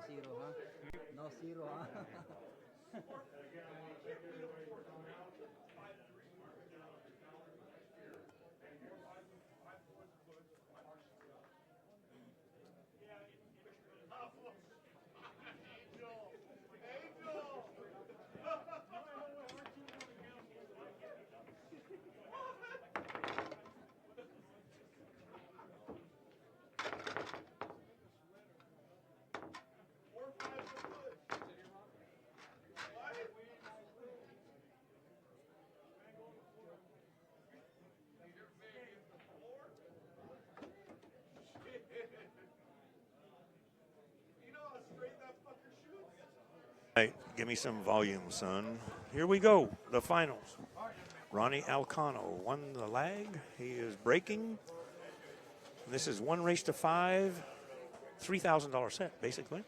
zero, huh? No zero, huh? Right, give me some volume, son. Here we go, the finals. Ronnie Alcano won the lag. He is breaking. This is 1-5, $3,000 set, basically.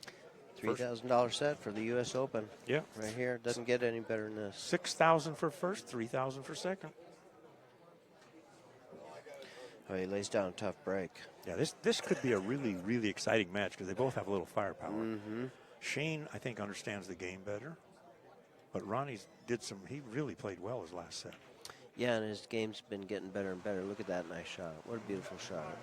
$3,000 set for the U.S. Open. Yeah. Right here. Doesn't get any better than this. 6,000 for first, 3,000 for second. Oh, he lays down a tough break. Yeah, this could be a really, really exciting match because they both have a little firepower. Mm-hmm. Shane, I think, understands the game better. But Ronnie's he really played well his last set. Yeah, and his game's been getting better and better. Look at that nice shot. What a beautiful shot.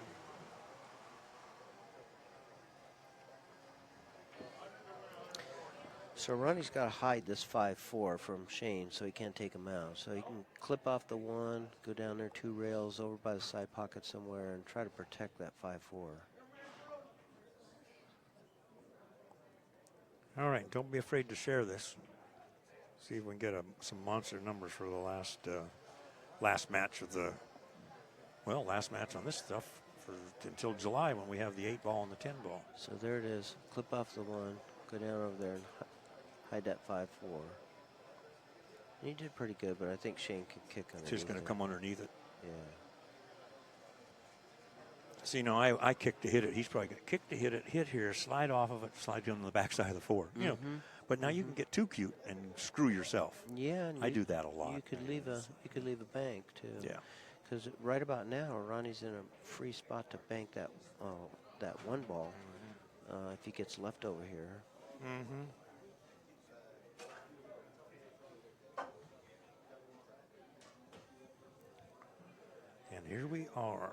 So Ronnie's got to hide this 5-4 from Shane so he can't take him out. So he can clip off the one, go down there 2 rails over by the side pocket somewhere and try to protect that 5-4. All right, don't be afraid to share this. See if we can get some monster numbers for the last match of the, last match on this stuff until July when we have the 8-ball and the 10-ball. So there it is. Clip off the one, go down over there and hide that 5-4. He did pretty good, but I think Shane can kick underneath. It's just going to come underneath it. Yeah. See, I kick to hit it. He's probably going to kick to hit it, hit here, slide off of it, slide on the backside of the 4. Mm-hmm. You know, but now you can get too cute and screw yourself. Yeah, I do that a lot. You could leave a bank too. Yeah. Because right about now, Ronnie's in a free spot to bank that one ball if he gets left over here. Mm-hmm. And here we are.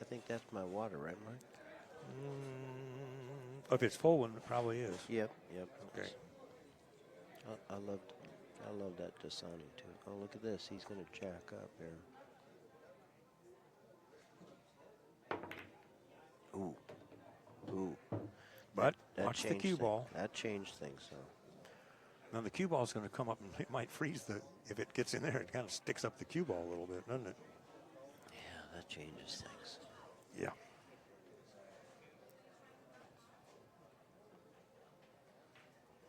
I think that's my water, right, Mike? If it's full one, it probably is. Yep. Okay. I love that Dasani too. Oh, look at this. He's going to jack up here. Ooh. But that watch the cue ball. That changed things, so. Now the cue ball is going to come up and it might freeze if it gets in there, it kind of sticks up the cue ball a little bit, doesn't it? Yeah, that changes things. Yeah.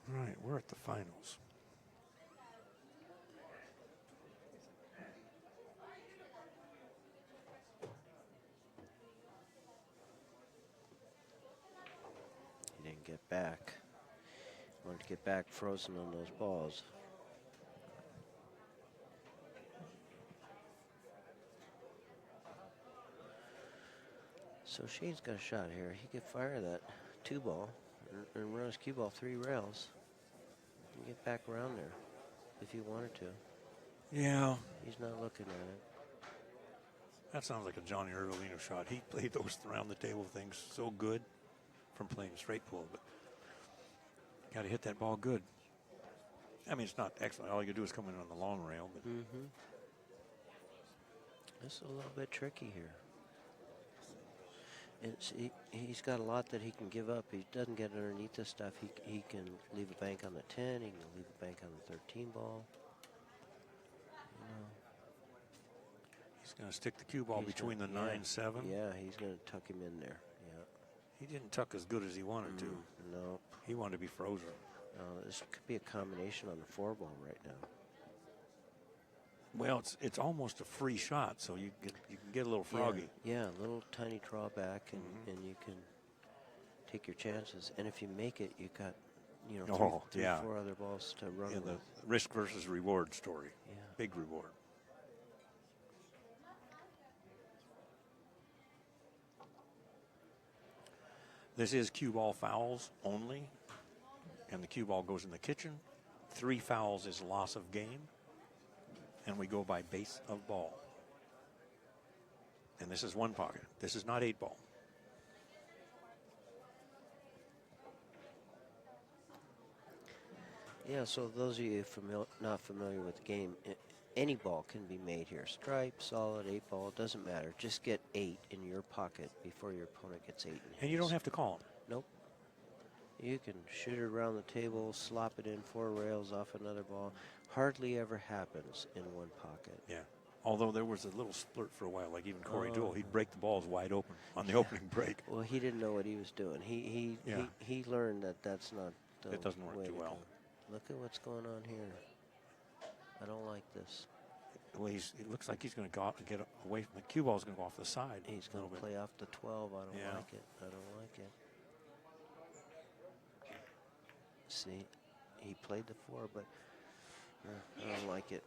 All right, we're at the finals. He didn't get back. Wanted to get back frozen on those balls. So Shane's got a shot here. He could fire that 2-ball and run his cue ball 3 rails and get back around there if he wanted to. Yeah. He's not looking at it. That sounds like a Johnny Erdelino shot. He played those around the table things so good from playing straight pull, but got to hit that ball good. I mean, it's not excellent. All you do is come in on the long rail. But This is a little bit tricky here. He's got a lot that he can give up. He doesn't get underneath this stuff. He can leave a bank on the 10. He can leave a bank on the 13 ball. He's going to stick the cue ball between the 9-7. Yeah, he's going to tuck him in there. Yeah. He didn't tuck as good as he wanted to. No. He wanted to be frozen. This could be a combination on the 4 ball right now. Well, it's almost a free shot, so you can get a little froggy. Yeah, a little tiny drawback, and you can take your chances. And if you make it, you got, you know, Oh, three, yeah. 4 other balls to run In with. the risk versus reward story. Yeah. Big reward. This is cue ball fouls only, and the cue ball goes in the kitchen. 3 fouls is loss of game, and we go by base of ball. And this is 1 pocket. This is not 8 ball. Yeah, so those of you not familiar with the game, any ball can be made here. Stripe, solid, 8 ball, doesn't matter. Just get 8 in your pocket before your opponent gets 8 in his. And you don't have to call them. Nope. You can shoot it around the table, slop it in 4 rails off another ball. Hardly ever happens in 1 pocket. Yeah. Although there was a little splurt for a while, like even Corey Deuel, he'd break the balls wide open on the opening break. Well, he didn't know what he was doing. He learned that that's not the It doesn't work way too to well. go. Look at what's going on here. I don't like this. Well, it looks like he's going to get away from the cue ball's going to go off the side. He's going to play off the 12. I don't Yeah. like it. I don't like it. See, he played the 4, but I don't like it.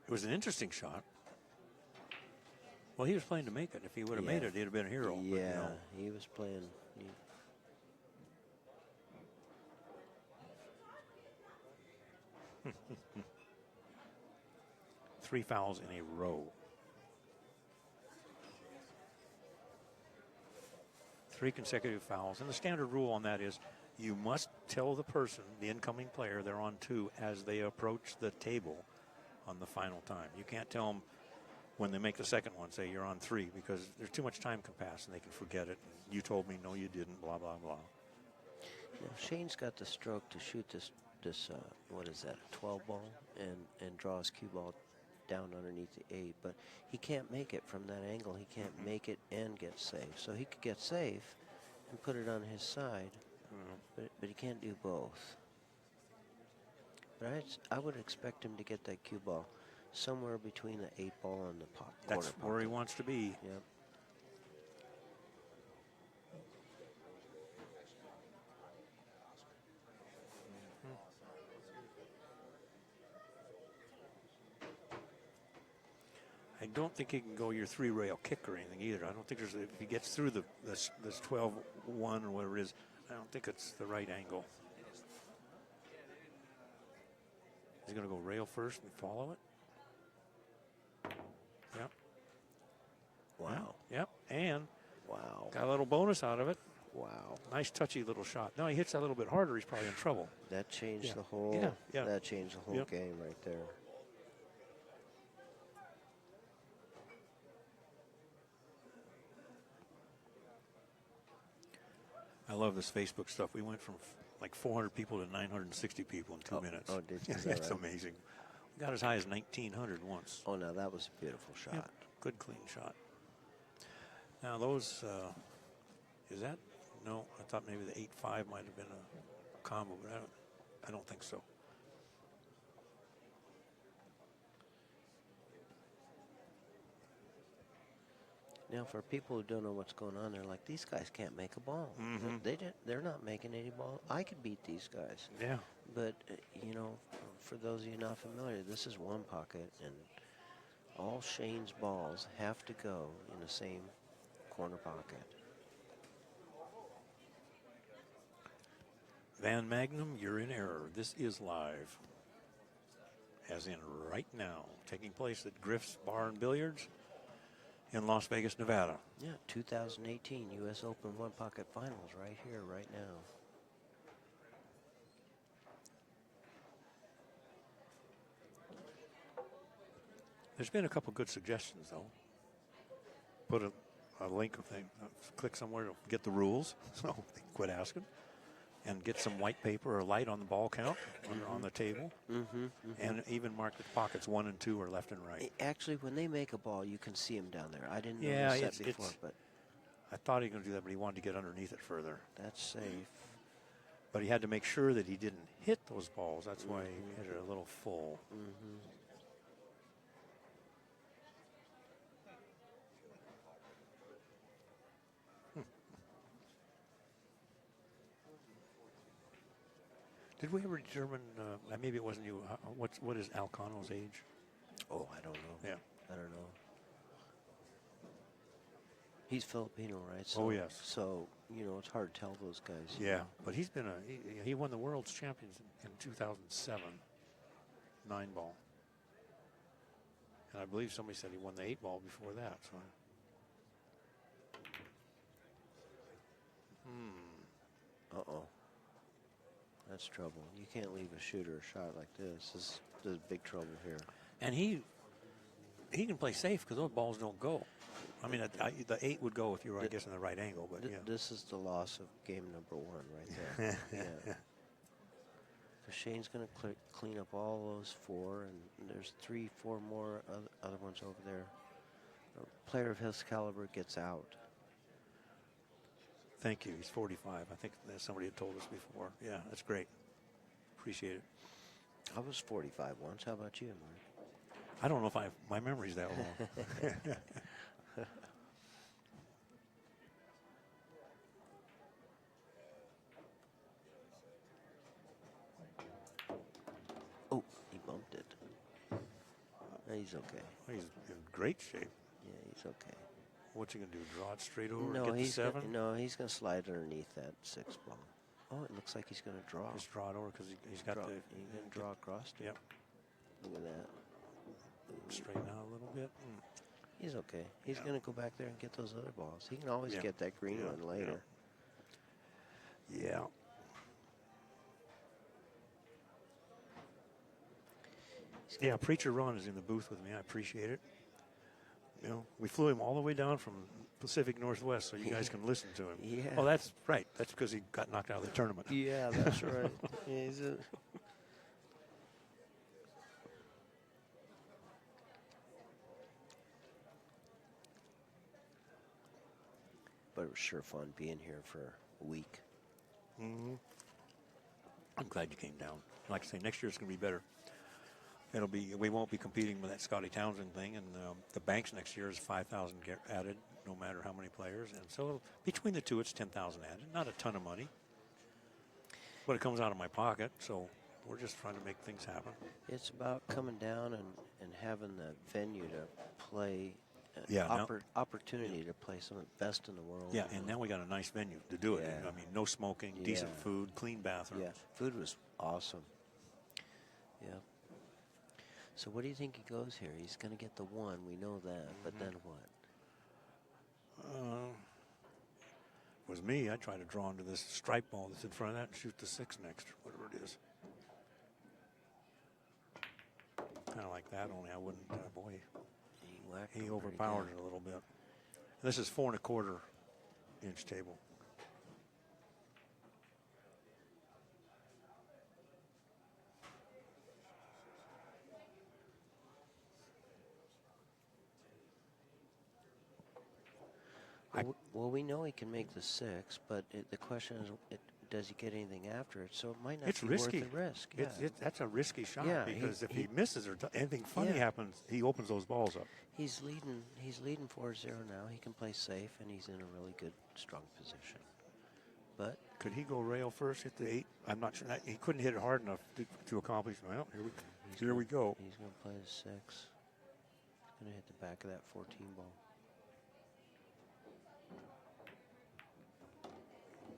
It was an interesting shot. Well, he was playing to make it. If he would have made it, he'd have been a hero. Yeah, but, you know. he was playing. 3 fouls in a row. 3 consecutive fouls. And the standard rule on that is you must tell the person, the incoming player, they're on 2 as they approach the table on the final time. You can't tell them when they make the second one, say you're on 3, because there's too much time can pass and they can forget it. You told me, no, you didn't, blah, blah, blah. Now, Shane's got the stroke to shoot this what is that, a 12 ball, and draw his cue ball down underneath the 8, but he can't make it from that angle. He can't make it and get safe. So he could get safe and put it on his side, but he can't do both. But I would expect him to get that cue ball somewhere between the 8 ball and the quarter That's pocket. where he wants to be. Yep. I don't think he can go your 3-rail kick or anything either. I don't think there's, if he gets through this 12-1 or whatever it is, I don't think it's the right angle. He's going to go rail first and follow it. Yep. Wow. Yep. And Wow. got a little bonus out of it. Wow. Nice touchy little shot. Now he hits that a little bit harder, he's probably in trouble. That changed Yeah. the whole. Yeah. That changed the whole Yep. game right there. I love this Facebook stuff. We went from like 400 people to 960 people in 2 minutes. Oh, did you? Is that It's right? amazing. We got as high as 1,900 once. Oh, now that was a beautiful shot. Yep. Good clean shot. Now those, is that? No, I thought maybe the 8-5 might have been a combo, but I don't think so. Now, for people who don't know what's going on, they're like, these guys can't make a ball. They're not making any ball. I could beat these guys. Yeah. But, you know, for those of you not familiar, this is 1 pocket, and all Shane's balls have to go in the same corner pocket. Van Magnum, you're in error. This is live. As in right now. Taking place at Griff's Bar and Billiards in Las Vegas, Nevada. Yeah, 2018 U.S. Open 1 pocket finals right here, right now. There's been a couple good suggestions, though. Put a link thing, click somewhere to get the rules, so they can quit asking. And get some white paper or light on the ball count on the table. And even mark the pockets 1 and 2 are left and right. Actually, when they make a ball, you can see them down there. I didn't Yeah, notice that before, but I thought he was going to do that, but he wanted to get underneath it further. that's safe. But he had to make sure that he didn't hit those balls. That's why he hit it a little full. Did we ever determine, maybe it wasn't you, what is Alcano's age? Oh, I don't know. Yeah. I don't know. He's Filipino, right? So, Oh, yes. So, you know, it's hard to tell those guys. Yeah, but he's been he won the World's Champions in 2007, 9-ball. And I believe somebody said he won the 8-ball before that. So. Uh-oh. That's trouble. You can't leave a shooter a shot like this. There's big trouble here. And he can play safe because those balls don't go. I mean, the 8 would go if you were, I guess, in the right angle. But yeah. This is the loss of game number 1 right there. Yeah. So Shane's going to clean up all those 4, and there's 3, 4 more other ones over there. A player of his caliber gets out. Thank you. He's 45. I think somebody had told us before. Yeah, that's great. Appreciate it. I was 45 once. How about you, Mark? I don't know if my memory's that long. Oh, he bumped it. He's okay. He's in great shape. Yeah, he's okay. What's he going to do, draw it straight over No, and get the 7? He's going to slide underneath that 6 ball. Oh, it looks like he's going to draw. Just draw it over because he's got the... He's going to draw across it? Yep. Look at that. Straighten out a little bit. He's okay. He's going to go back there and get those other balls. He can always get that green one later. Yeah. Yeah, Preacher Ron is in the booth with me. I appreciate it. You know, we flew him all the way down from Pacific Northwest so you guys can listen to him. Yeah. Oh, that's right. That's because he got knocked out of the tournament. Yeah, that's right. But it was sure fun being here for a week. Mm-hmm. I'm glad you came down. Like I say, next year it's going to be better. We won't be competing with that Scotty Townsend thing, and the banks next year is 5,000 added, no matter how many players, and so between the two, it's 10,000 added. Not a ton of money, but it comes out of my pocket, so we're just trying to make things happen. It's about coming down and having the venue to play. Opportunity to play some of the best in the world. Yeah, and now we got a nice venue to do it. Yeah. I mean, no smoking, decent food, clean bathrooms. Yeah, food was awesome. Yeah. So what do you think he goes here? He's going to get the 1. We know that. But then what? Was me, I'd try to draw into this stripe ball that's in front of that and shoot the 6 next, whatever it is. Kind of like that, only I wouldn't, boy. He overpowered it a little bit. This is 4 1/4 inch table. Well, we know he can make the 6, but the question is, does he get anything after it? So it might not be risky. worth the risk. Yeah. That's a risky shot because if he misses or anything funny happens, he opens those balls up. He's leading 4-0 now. He can play safe, and he's in a really good, strong position. But could he go rail first, hit the 8? I'm not sure. He couldn't hit it hard enough to accomplish. Well, here we go. He's going to play the 6. He's going to hit the back of that 14 ball.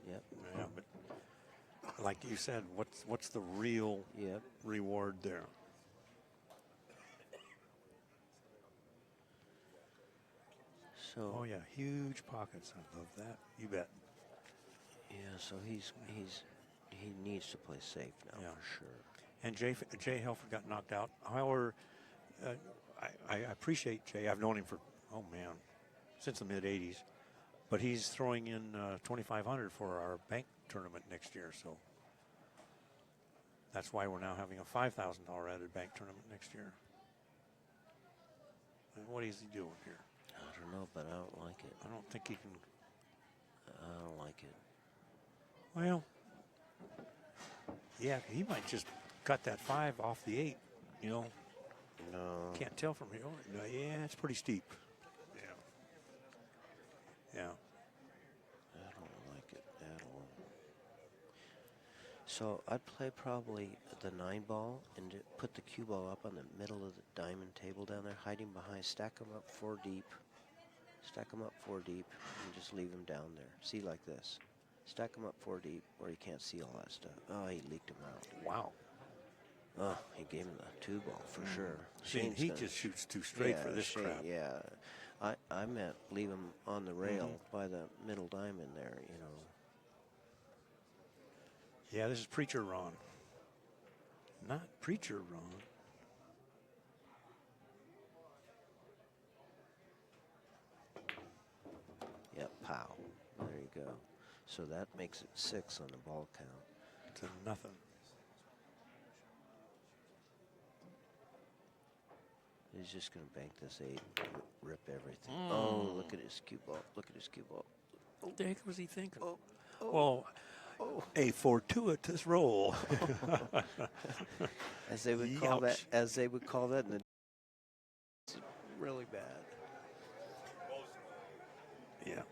Yep. Yeah, but like you said, what's the real reward there? So. Oh yeah, huge pockets. I love that. You bet. Yeah. So he needs to play safe now for sure. And Jay Helford got knocked out. However, I appreciate Jay. I've known him for since the mid '80s. But he's throwing in $2,500 for our bank tournament next year, so that's why we're now having a $5,000 added bank tournament next year. And what is he doing here? I don't know, but I don't like it. I don't think he can. I don't like it. Well, yeah, he might just cut that 5 off the 8. You know. No. Can't tell from here. No, yeah, it's pretty steep. Yeah. I don't like it at all. So I'd play probably the 9 ball and put the cue ball up on the middle of the diamond table down there, hiding behind, stack them up 4 deep. Stack them up 4 deep and just leave them down there. See, like this. Stack them up 4 deep where he can't see all that stuff. Oh, he leaked them out. Wow. Oh, he gave him the 2 ball for sure. See, he just shoots too straight for this crap. Yeah, I meant leave him on the rail by the middle diamond there, you know. Yeah, this is Preacher Ron. Not Preacher Ron. Yep, pow. There you go. So that makes it 6 on the ball count. To nothing. He's just going to bank this 8, rip everything. Oh, look at his cue ball. Look at his cue ball. What the heck was he thinking? Well, a fortuitous roll. as they would call that. As they would call that, in the it's really bad. Yeah.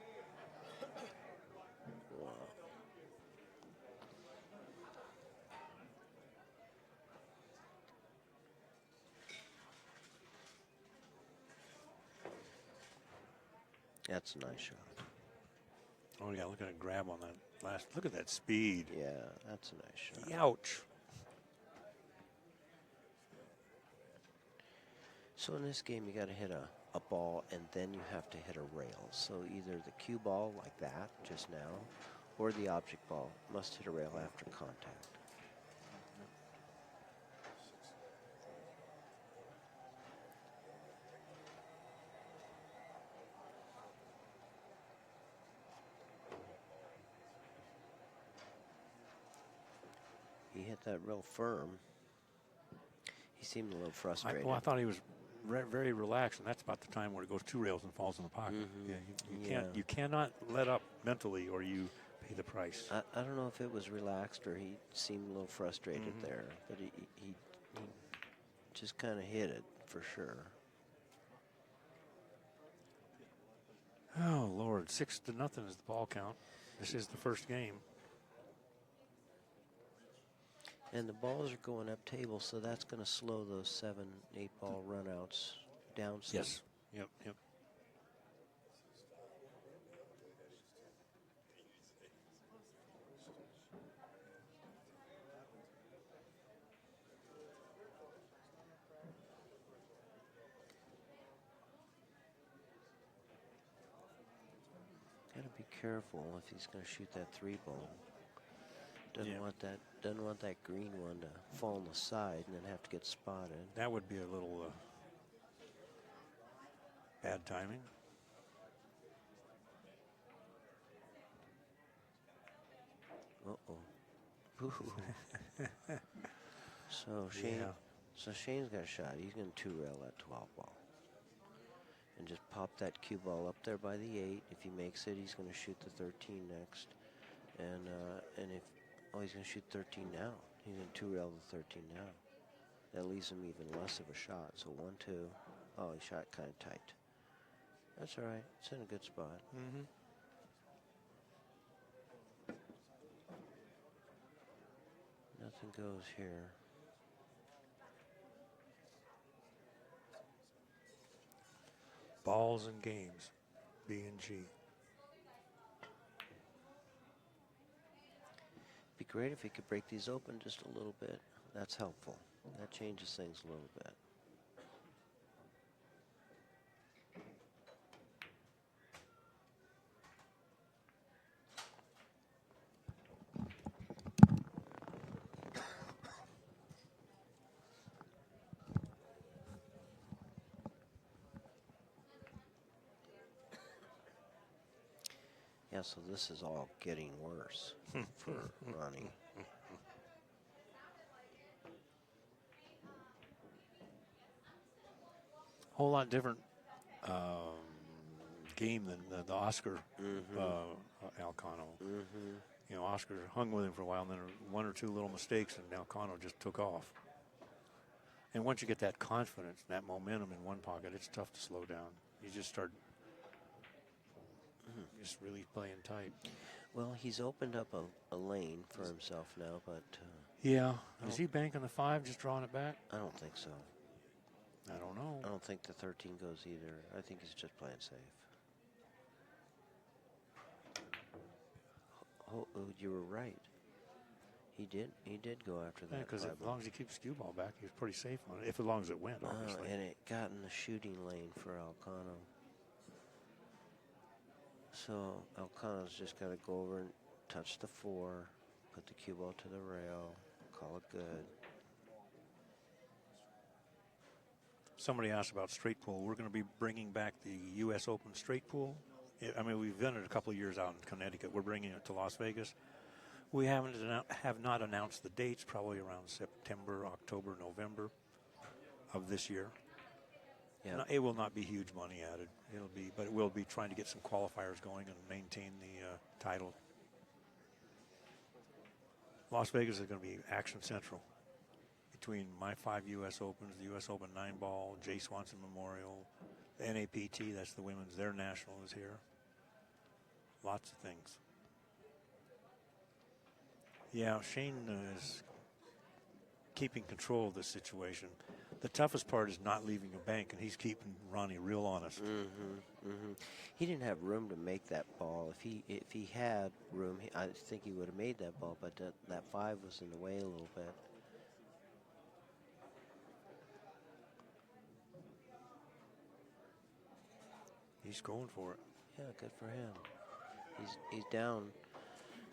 Wow. That's a nice shot. Oh, yeah, look at that grab on that last. Look at that speed. Yeah, that's a nice shot. Ouch. So in this game, you got to hit a ball, and then you have to hit a rail. So either the cue ball like that just now, or the object ball must hit a rail after contact. He hit that real firm. He seemed a little frustrated. I thought he was very relaxed, and that's about the time where it goes 2 rails and falls in the pocket. Yeah, you cannot let up mentally, or you pay the price. I don't know if it was relaxed or he seemed a little frustrated there, but he just kind of hit it for sure. Oh Lord, 6-0 is the ball count. This is the first game. And the balls are going up table, so that's going to slow those 7, 8 ball runouts down some. Yes. Yep. Got to be careful if he's going to shoot that 3 ball. Doesn't want that green one to fall on the side and then have to get spotted. That would be a little bad timing. So Shane's got a shot. He's going to 2-rail that 12 ball. And just pop that cue ball up there by the 8. If he makes it, he's going to shoot the 13 next. And if he's going to shoot 13 now. He's going to 2-rail the 13 now. That leaves him even less of a shot. So 1, 2. Oh, he shot kind of tight. That's all right. It's in a good spot. Nothing goes here. Balls and games, B and G. Be great if he could break these open just a little bit. That's helpful. That changes things a little bit. Yeah, so this is all getting worse for Ronnie. Whole lot different game than the Oscar Alcano. You know, Oscar hung with him for a while, and then 1 or 2 little mistakes, and Alcano just took off. And once you get that confidence, that momentum in one pocket, it's tough to slow down. You just start just really playing tight. Well, he's opened up a lane for himself now, but Yeah. Is he banking the 5, just drawing it back? I don't think so. I don't know. I don't think the 13 goes either. I think he's just playing safe. Oh, you were right. He did go after that. Because as long as he keeps cue ball back, he's pretty safe on it. If as long as it went, obviously. And it got in the shooting lane for Alcano. So Alcano's just got to go over and touch the 4, put the cue ball to the rail, call it good. Somebody asked about straight pool. We're going to be bringing back the U.S. Open straight pool. I mean, we've done it a couple of years out in Connecticut. We're bringing it to Las Vegas. We have not announced the dates, probably around September, October, November of this year. Yeah. No, it will not be huge money added. But it will be trying to get some qualifiers going and maintain the title. Las Vegas is going to be action central between my 5 U.S. Opens, the U.S. Open 9-ball, Jay Swanson Memorial, the NAPT, that's the women's, their national is here. Lots of things. Yeah, Shane is keeping control of this situation. The toughest part is not leaving a bank, and he's keeping Ronnie real honest. He didn't have room to make that ball. If he had room, I think he would have made that ball, but that 5 was in the way a little bit. He's going for it. Yeah, good for him. He's down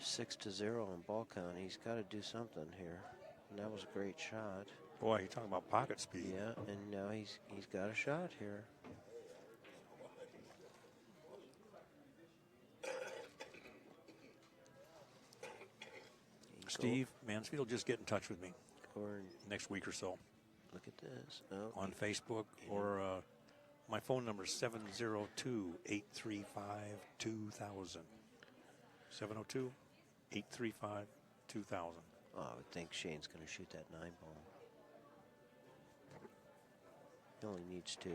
6-0 on ball count. He's got to do something here. And that was a great shot. Boy, you're talking about pocket speed. Yeah, and now he's got a shot here. Steve Mansfield, just get in touch with me or next week or so. Look at this. Oh, on Facebook, or my phone number is 702-835-2000. 702-835-2000. I would think Shane's going to shoot that 9-ball. He only needs 2.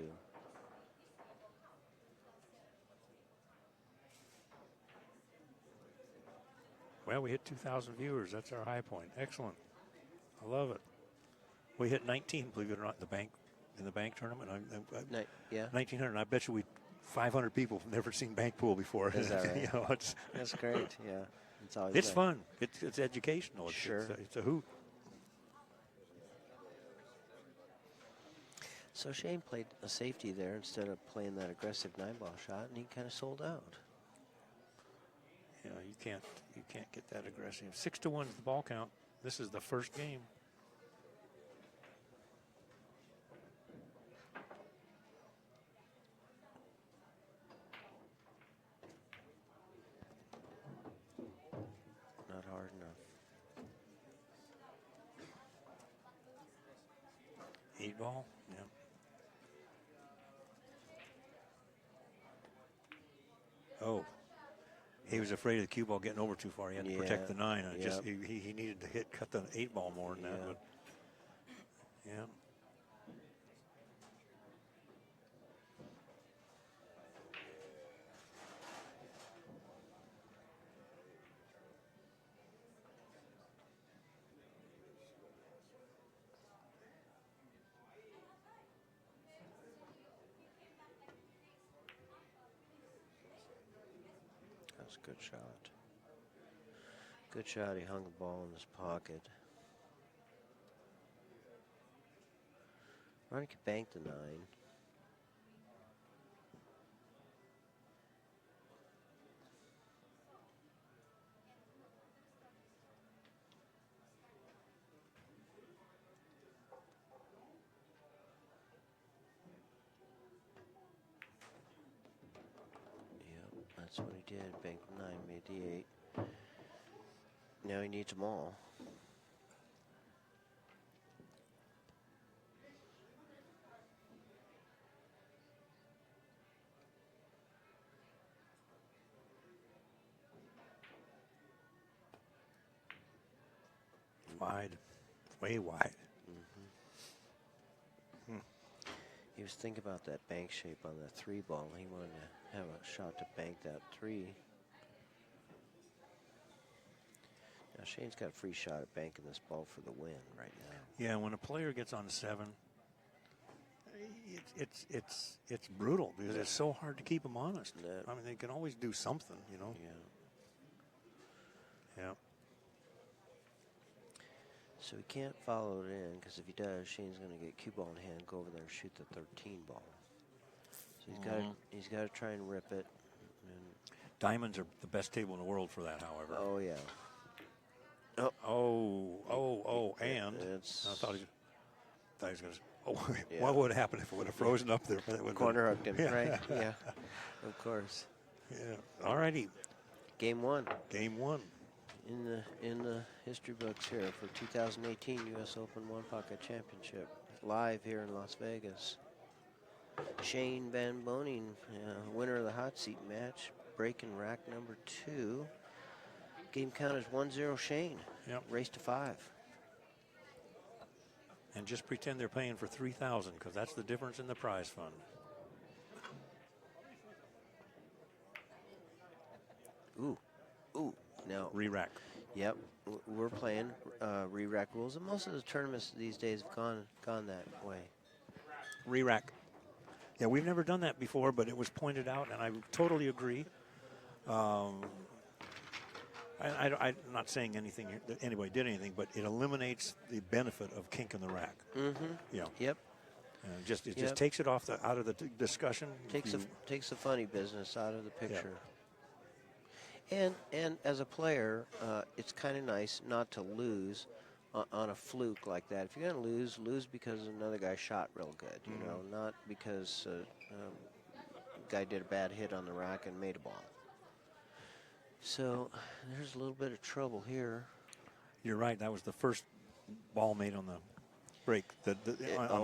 Well, we hit 2,000 viewers. That's our high point. Excellent. I love it. We hit 19, believe it or not, in the bank tournament. Yeah. 1,900. I bet you 500 people have never seen bank pool before. Is that right? You know, that's great. Yeah. It's fun. It's educational. Sure. It's a hoot. So Shane played a safety there instead of playing that aggressive 9-ball shot, and he kind of sold out. You know, you can't get that aggressive. 6-1 is the ball count. This is the first game. Not hard enough. 8-ball, yeah. Oh, he was afraid of the cue ball getting over too far. He had to protect the 9. He needed to cut the 8-ball more than that. But yeah. That's a good shot. Good shot. He hung the ball in his pocket. Ronnie could bank the 9. That's what he did. Banked the 9, made the 8. Now he needs them all. Wide. Way wide. He was thinking about that bank shape on the 3-ball. He wanted to have a shot to bank that 3. Now Shane's got a free shot at banking this ball for the win right now. Yeah, when a player gets on 7, it's brutal because it's so hard to keep them honest. I mean, they can always do something, you know. Yeah. So he can't follow it in because if he does, Shane's going to get cue ball in hand, go over there and shoot the 13 ball. So he's got to try and rip it. And Diamonds are the best table in the world for that, however. oh yeah. And it's I thought he was going to. Oh, yeah. What would happen if it would have frozen up there? Corner hooked him, right? Yeah, of course. Yeah. All righty. Game 1. Game 1. In the history books here for 2018 U.S. Open One Pocket Championship, live here in Las Vegas. Shane Van Boening, winner of the hot seat match, breaking rack number 2. Game count is 1-0 Shane. Yep. Race to 5. And just pretend they're paying for $3,000 because that's the difference in the prize fund. Ooh. Now re-rack. Yep, we're playing re-rack rules, and most of the tournaments these days have gone that way. Re-rack. Yeah, we've never done that before, but it was pointed out, and I totally agree. I'm not saying anything that anybody did anything, but it eliminates the benefit of kink in the rack. Mm-hmm. Yeah. Yep. And just takes it off out of the discussion. Takes the funny business out of the picture. Yep. And as a player, it's kind of nice not to lose on a fluke like that. If you're going to lose because another guy shot real good, you know, not because guy did a bad hit on the rack and made a ball. So there's a little bit of trouble here. You're right. That was the first ball made on the break on the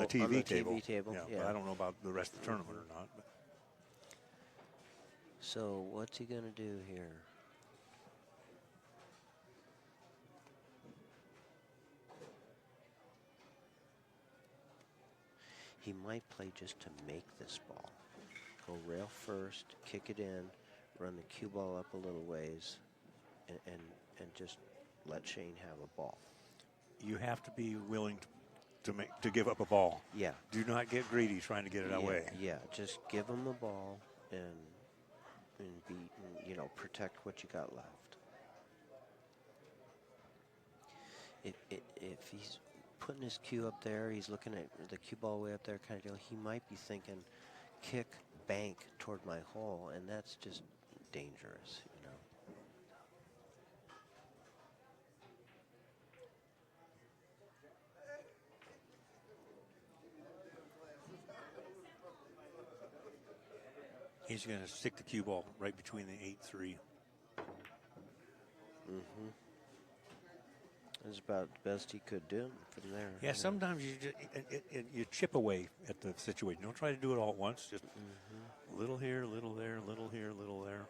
TV on the table. TV table. Yeah. But I don't know about the rest of the tournament or not. But. So what's he going to do here? He might play just to make this ball. Go rail first, kick it in, run the cue ball up a little ways, and just let Shane have a ball. You have to be willing to give up a ball. Yeah. Do not get greedy trying to get it away. Yeah, just give him the ball and protect what you got left. If he's putting his cue up there, he's looking at the cue ball way up there kind of deal, he might be thinking kick, bank toward my hole, and that's just dangerous, you know. He's going to stick the cue ball right between the 8-3. Mm-hmm. That's about the best he could do from there. Yeah, sometimes you chip away at the situation. Don't try to do it all at once. Just a little here, a little there, a little here, a little there.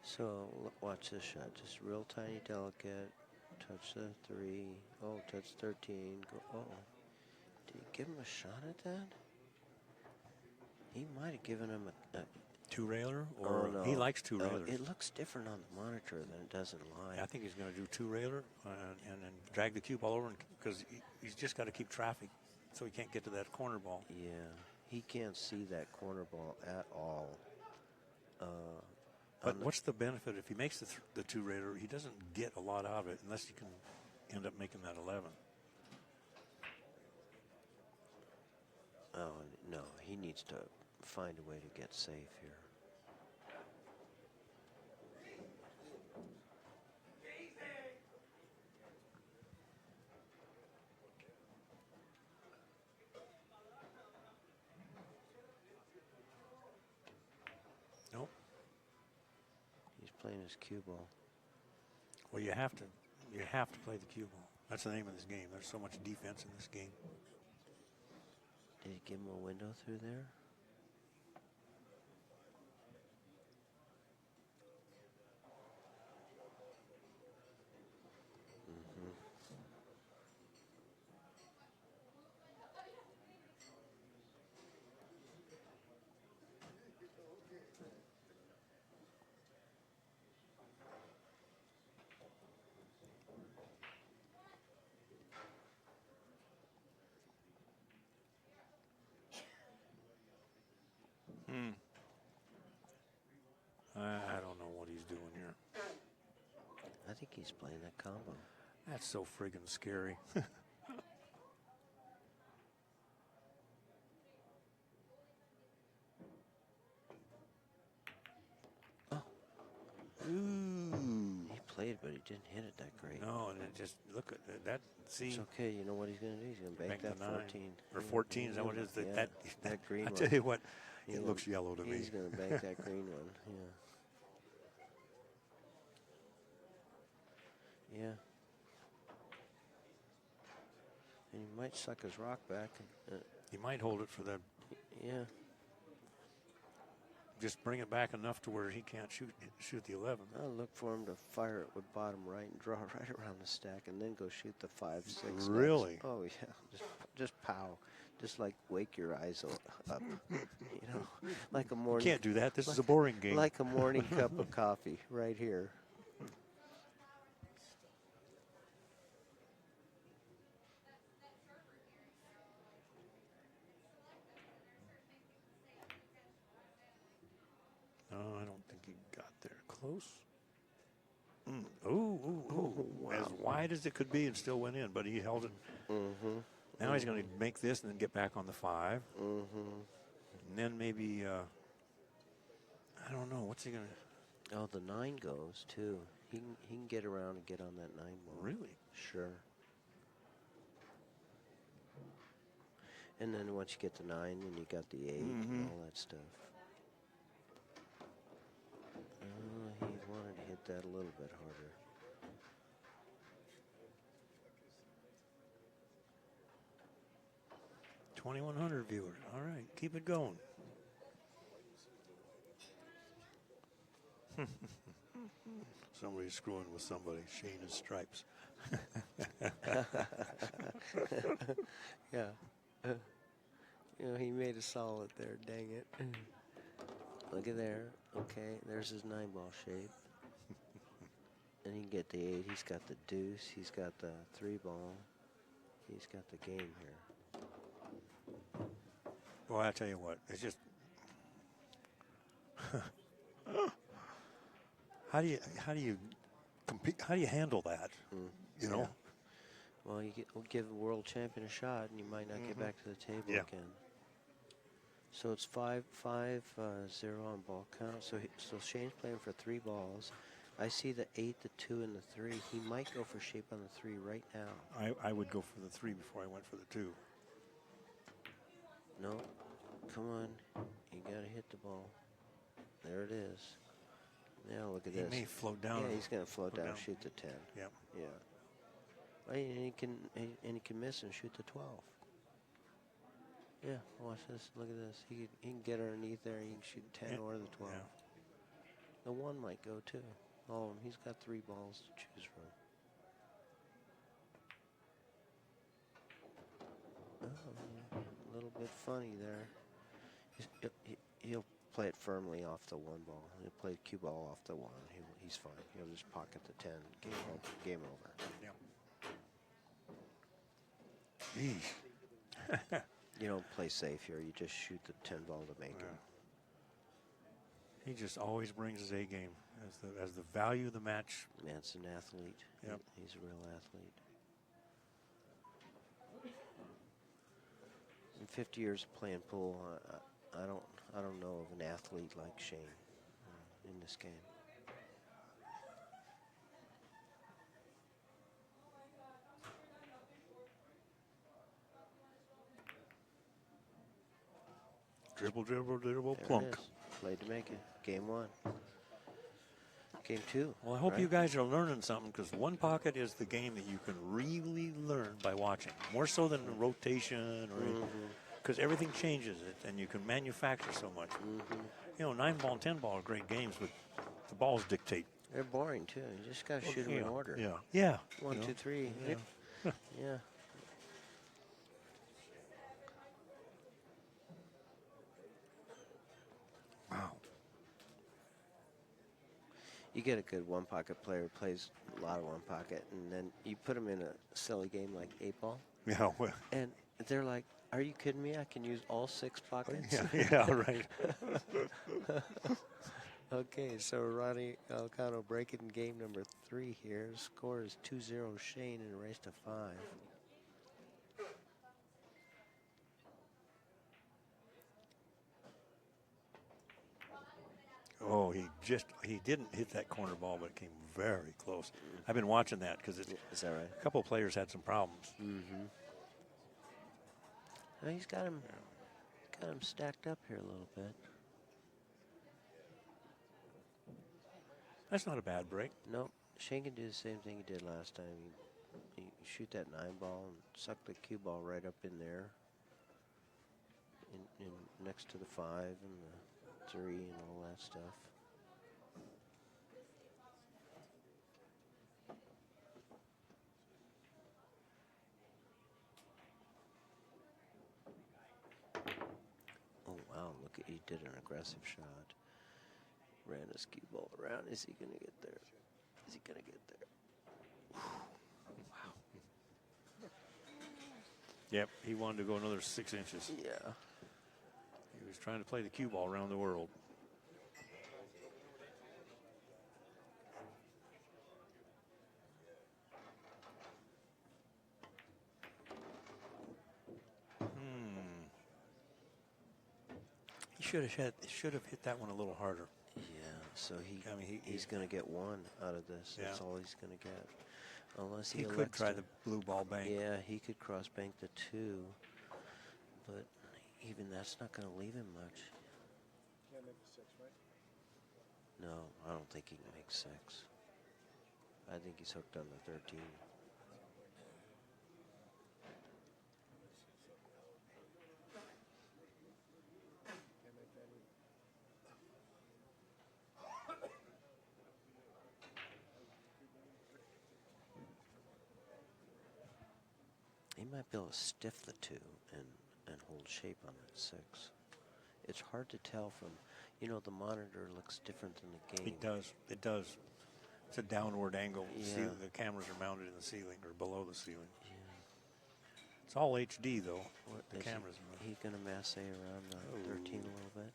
So watch this shot. Just real tiny, delicate. Touch the 3. Oh, touch 13. Go. Did he give him a shot at that? He might have given him a two-railer, or no. He likes two-railers. It looks different on the monitor than it does in live. I think he's going to do two-railer and then drag the cue ball over because he's just got to keep traffic so he can't get to that corner ball. Yeah, he can't see that corner ball at all. But what's the benefit if he makes the two-railer? He doesn't get a lot out of it unless he can end up making that 11. Oh, no, he needs to find a way to get safe here. Nope. He's playing his cue ball. Well, you have to play the cue ball. That's the name of this game. There's so much defense in this game. Did he give him a window through there? he's playing that combo. That's so friggin' scary. Ooh. He played, but he didn't hit it that great. No, and it just, look at that. See, it's okay. You know what he's going to do? He's going to bank that 14. Or 14, is that what it is? Yeah, that green I one. tell you what, it looks yellow to me. He's going to bank that green one, yeah. Yeah. And he might suck his rock back. He might hold it for the... Yeah. Just bring it back enough to where he can't shoot the 11. I'll look for him to fire it with bottom right and draw right around the stack and then go shoot the 5, 6. Really? Next. Oh, yeah. Just pow. Just like wake your eyes up. You know, like a morning. You can't do that. This is a boring game. Like a morning cup of coffee right here. No, I don't think he got there. Close. Ooh. Wow. As wide as it could be and still went in, but he held it. Now he's going to make this and then get back on the 5. And then maybe, I don't know, what's he going to... Oh, the 9 goes, too. He can get around and get on that 9 ball. Really? Sure. And then once you get the 9, then you got the 8 and all that stuff. He wanted to hit that a little bit harder. $2,100 viewers. All right, keep it going. Somebody's screwing with somebody. Shane and Stripes. Yeah. You know, he made a solid there, dang it. Look at there. Okay, there's his 9 ball shape. And he can get the 8. He's got the deuce. He's got the 3 ball. He's got the game here. Well, I tell you what, it's just how do you compete? How do you handle that? You know. Well, we'll give the world champion a shot, and you might not get back to the table again. So it's 5-0 on ball count. So Shane's playing for 3 balls. I see the 8, the 2, and the 3. He might go for shape on the 3 right now. I would go for the 3 before I went for the 2. No, come on. You got to hit the ball. There it is. Now look at this. He may float down. Yeah, he's going to float down, shoot the 10. Yep. Yeah. And he can miss and shoot the 12. Yeah, watch this. Look at this. He can get underneath there. He can shoot 10 or the 12. Yeah. The 1 might go too. Oh, he's got 3 balls to choose from. Oh, a little bit funny there. He'll play it firmly off the 1 ball. He'll play cue ball off the 1. He's fine. He'll just pocket the 10. Game over. Yeah. You don't play safe here. You just shoot the 10 ball to make it. He just always brings his A game as the value of the match. Man's an athlete. Yep. He's a real athlete. In 50 years of playing pool, I don't know of an athlete like Shane in this game. Dribble, dribble, dribble, There plunk. it is. Played to make it. Game 1. Game 2. Well, I hope you guys are learning something, because 1 pocket is the game that you can really learn by watching, more so than the rotation or because everything changes it, and you can manufacture so much. You know, 9 ball and 10 ball are great games, but the balls dictate. They're boring too. You just got to shoot them in order. Yeah. 1, 2, 3. Yeah. Yeah. Wow. You get a good 1 pocket player who plays a lot of 1 pocket, and then you put them in a silly game like 8 ball. Yeah. Well. And they're like, "Are you kidding me? I can use all 6 pockets." Yeah. Right. Okay, so Ronnie Alcano breaking game number 3 here. Score is 2-0 Shane in a race to 5. Oh, he didn't hit that corner ball, but it came very close. I've been watching that because Is that right? a couple of players had some problems. Mm-hmm. Well, he's got him stacked up here a little bit. That's not a bad break. Nope. Shane can do the same thing he did last time. You shoot that 9 ball and suck the cue ball right up in there. In next to the 5 and the 3 and all that stuff. Oh wow, look at, he did an aggressive shot. Ran his cue ball around. Is he gonna get there? Is he gonna get there? Wow. Yep, he wanted to go another 6 inches. Yeah. He was trying to play the cue ball around the world. He should have hit that one a little harder. Yeah, so he's going to get 1 out of this. That's all he's going to get. Unless he could try the blue ball bank. Yeah, he could cross bank the 2. But even that's not going to leave him much. Can't make the 6, right? No, I don't think he can make 6. I think he's hooked on the 13. He might be able to stiff the 2 and hold shape on that 6. It's hard to tell from, the monitor looks different than the game. It does. It's a downward angle. Yeah. The cameras are mounted in the ceiling or below the ceiling. Yeah. It's all HD though. The Is cameras. He going to masse around the 13 a little bit?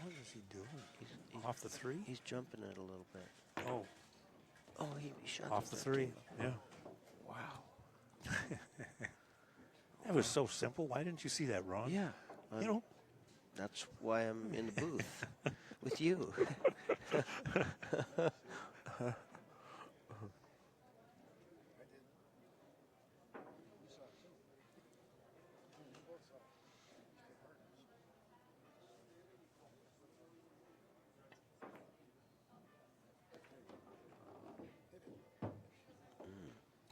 What is he doing? He's Off the 3? He's jumping it a little bit. Oh. Oh, he shot Off the 3. Yeah. Wow. That was so simple. Why didn't you see that, Ron? Yeah. That's why I'm in the booth with you.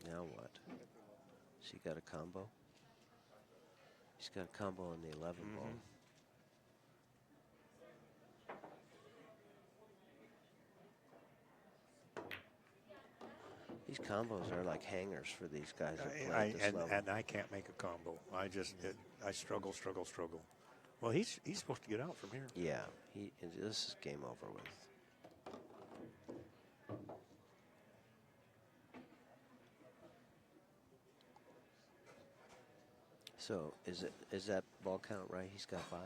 Now what? So you got a combo? He's got a combo on the 11 ball. These combos are like hangers for these guys that play at this level. And I can't make a combo. I struggle. Well, he's supposed to get out from here. Yeah, this is game over with. So is that ball count right? He's got 5?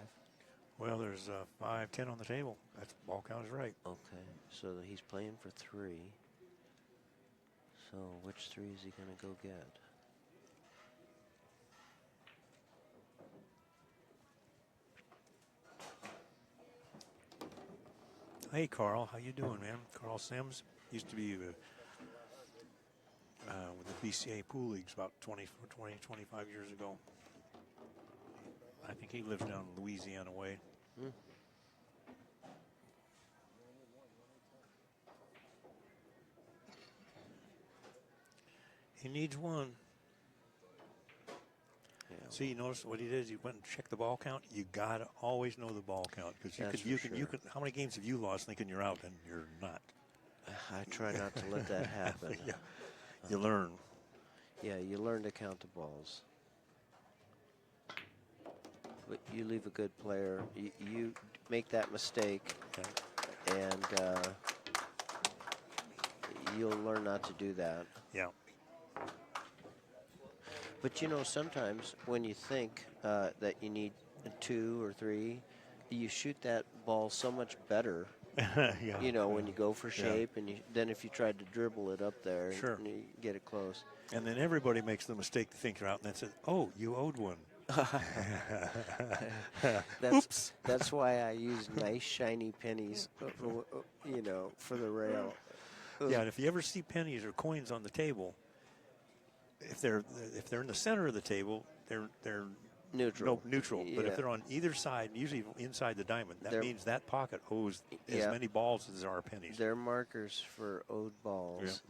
Well, there's 5, 10 on the table. That's ball count is right. Okay, so he's playing for 3. So which 3 is he going to go get? Hey, Carl, how you doing, man? Carl Sims used to be with the BCA pool leagues about 25 years ago. I think he lives down Louisiana way. He needs 1. Yeah. See, you notice what he did is he went and checked the ball count. You gotta always know the ball count because you can. How many games have you lost thinking you're out and you're not? I try not to let that happen. Yeah. You learn. Yeah, you learn to count the balls. But you leave a good player. You make that mistake, Okay. and you'll learn not to do that. Yeah. But sometimes when you think that you need 2 or 3, you shoot that ball so much better. Yeah, You know, when you go for yeah. shape, and then if you tried to dribble it up there, Sure. and you get it close. And then everybody makes the mistake to think they're out, and then says, "Oh, you owed one." Oops. That's why I use nice shiny pennies, you know, for the rail. Yeah, and if you ever see pennies or coins on the table, if they're in the center of the table, they're Neutral. neutral. But Yeah. if they're on either side, usually inside the diamond, that They're- means that pocket owes as Yeah. many balls as there are pennies. They're markers for owed balls.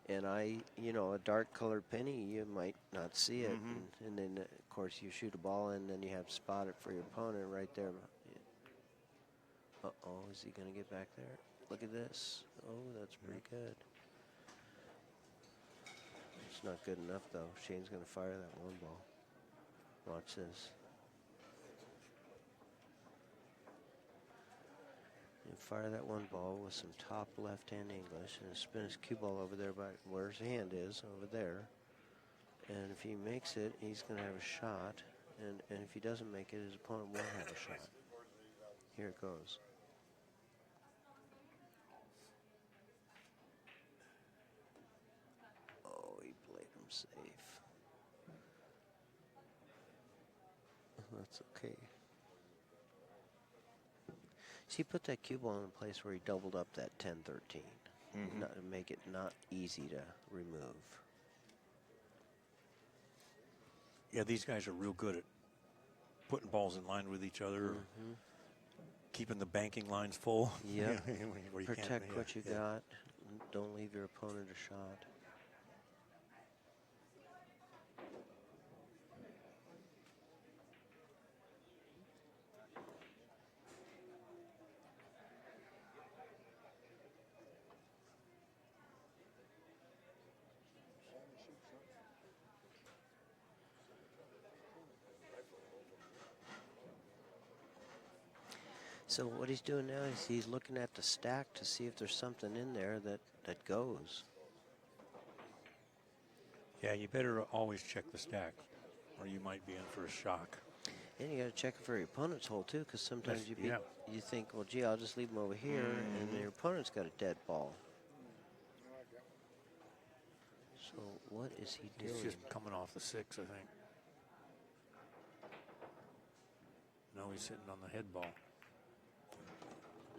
And you know, a dark colored penny, you might not see it. And then, of course, you shoot a ball and then you have to spot it for your opponent right there. Uh-oh, is he going to get back there? Look at this. Oh, that's pretty good. It's not good enough, though. Shane's going to fire that one ball. Watch this. You fire that one ball with some top left-hand English and spin his cue ball over there by where his hand is, over there. And if he makes it, he's going to have a shot. And if he doesn't make it, his opponent won't have a shot. Here it goes. Oh, he played him safe. That's okay. See, he put that cue ball in a place where he doubled up that 10-13. Not to make it not easy to remove. Yeah, these guys are real good at putting balls in line with each other, keeping the banking lines full. Yep. Where you Protect can't, what you got. Don't leave your opponent a shot. So what he's doing now is he's looking at the stack to see if there's something in there that goes. Yeah, you better always check the stack, or you might be in for a shock. And you got to check it for your opponent's hole too, because sometimes Yes, you think, well, gee, I'll just leave him over here, and your opponent's got a dead ball. So what is he doing? He's just coming off the 6, I think. No, he's sitting on the head ball.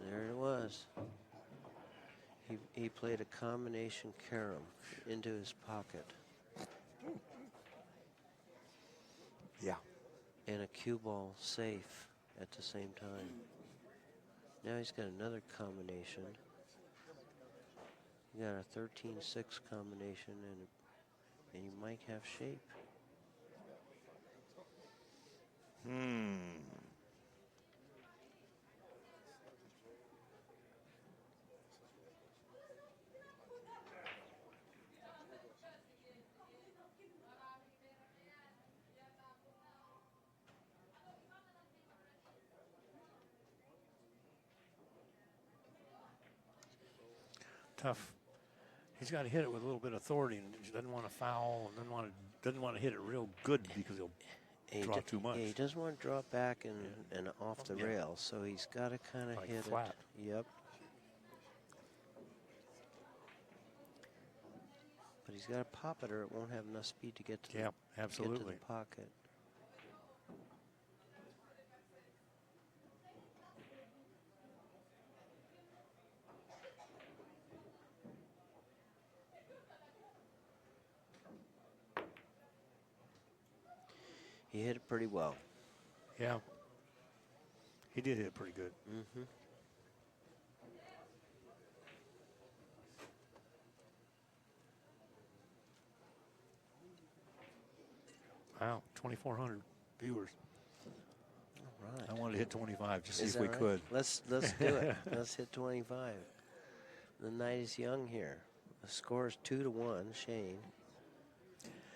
There it was. He played a combination carom into his pocket. Yeah. And a cue ball safe at the same time. Now he's got another combination. You got a 13-6 combination, and you might have shape. Tough. He's got to hit it with a little bit of authority, and he doesn't want to foul, and doesn't want to hit it real good because he'll draw too much. Yeah, he doesn't want to draw it back and off the rail, so he's got to kind of Like hit flat. it. Yep. But he's got to pop it, or it won't have enough speed to get to Yeah, get absolutely. to the pocket. He hit it pretty well. Yeah. He did hit it pretty good. Wow, 2,400 viewers. All right. I wanted to hit 25 just to see Is if we that right? could. Let's do it. Let's hit 25. The night is young here. The score is 2-1, Shane.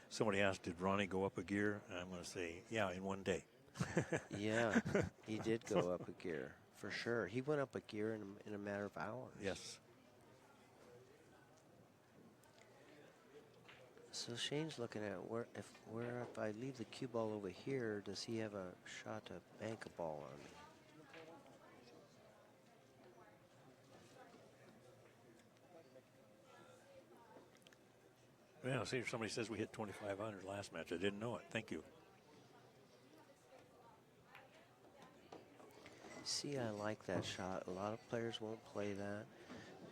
Somebody asked, did Ronnie go up a gear? And I'm going to say, yeah, in one day. Yeah, he did go up a gear, for sure. He went up a gear in a matter of hours. Yes. So Shane's looking at where if I leave the cue ball over here, does he have a shot to bank a ball on me? Well, see, somebody says we hit 2,500 last match. I didn't know it. Thank you. See, I like that shot. A lot of players won't play that.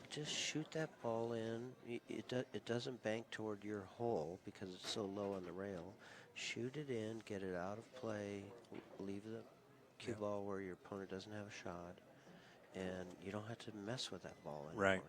Just shoot that ball in. It doesn't bank toward your hole because it's so low on the rail. Shoot it in, get it out of play, leave the cue ball where your opponent doesn't have a shot, and you don't have to mess with that ball anymore. Right.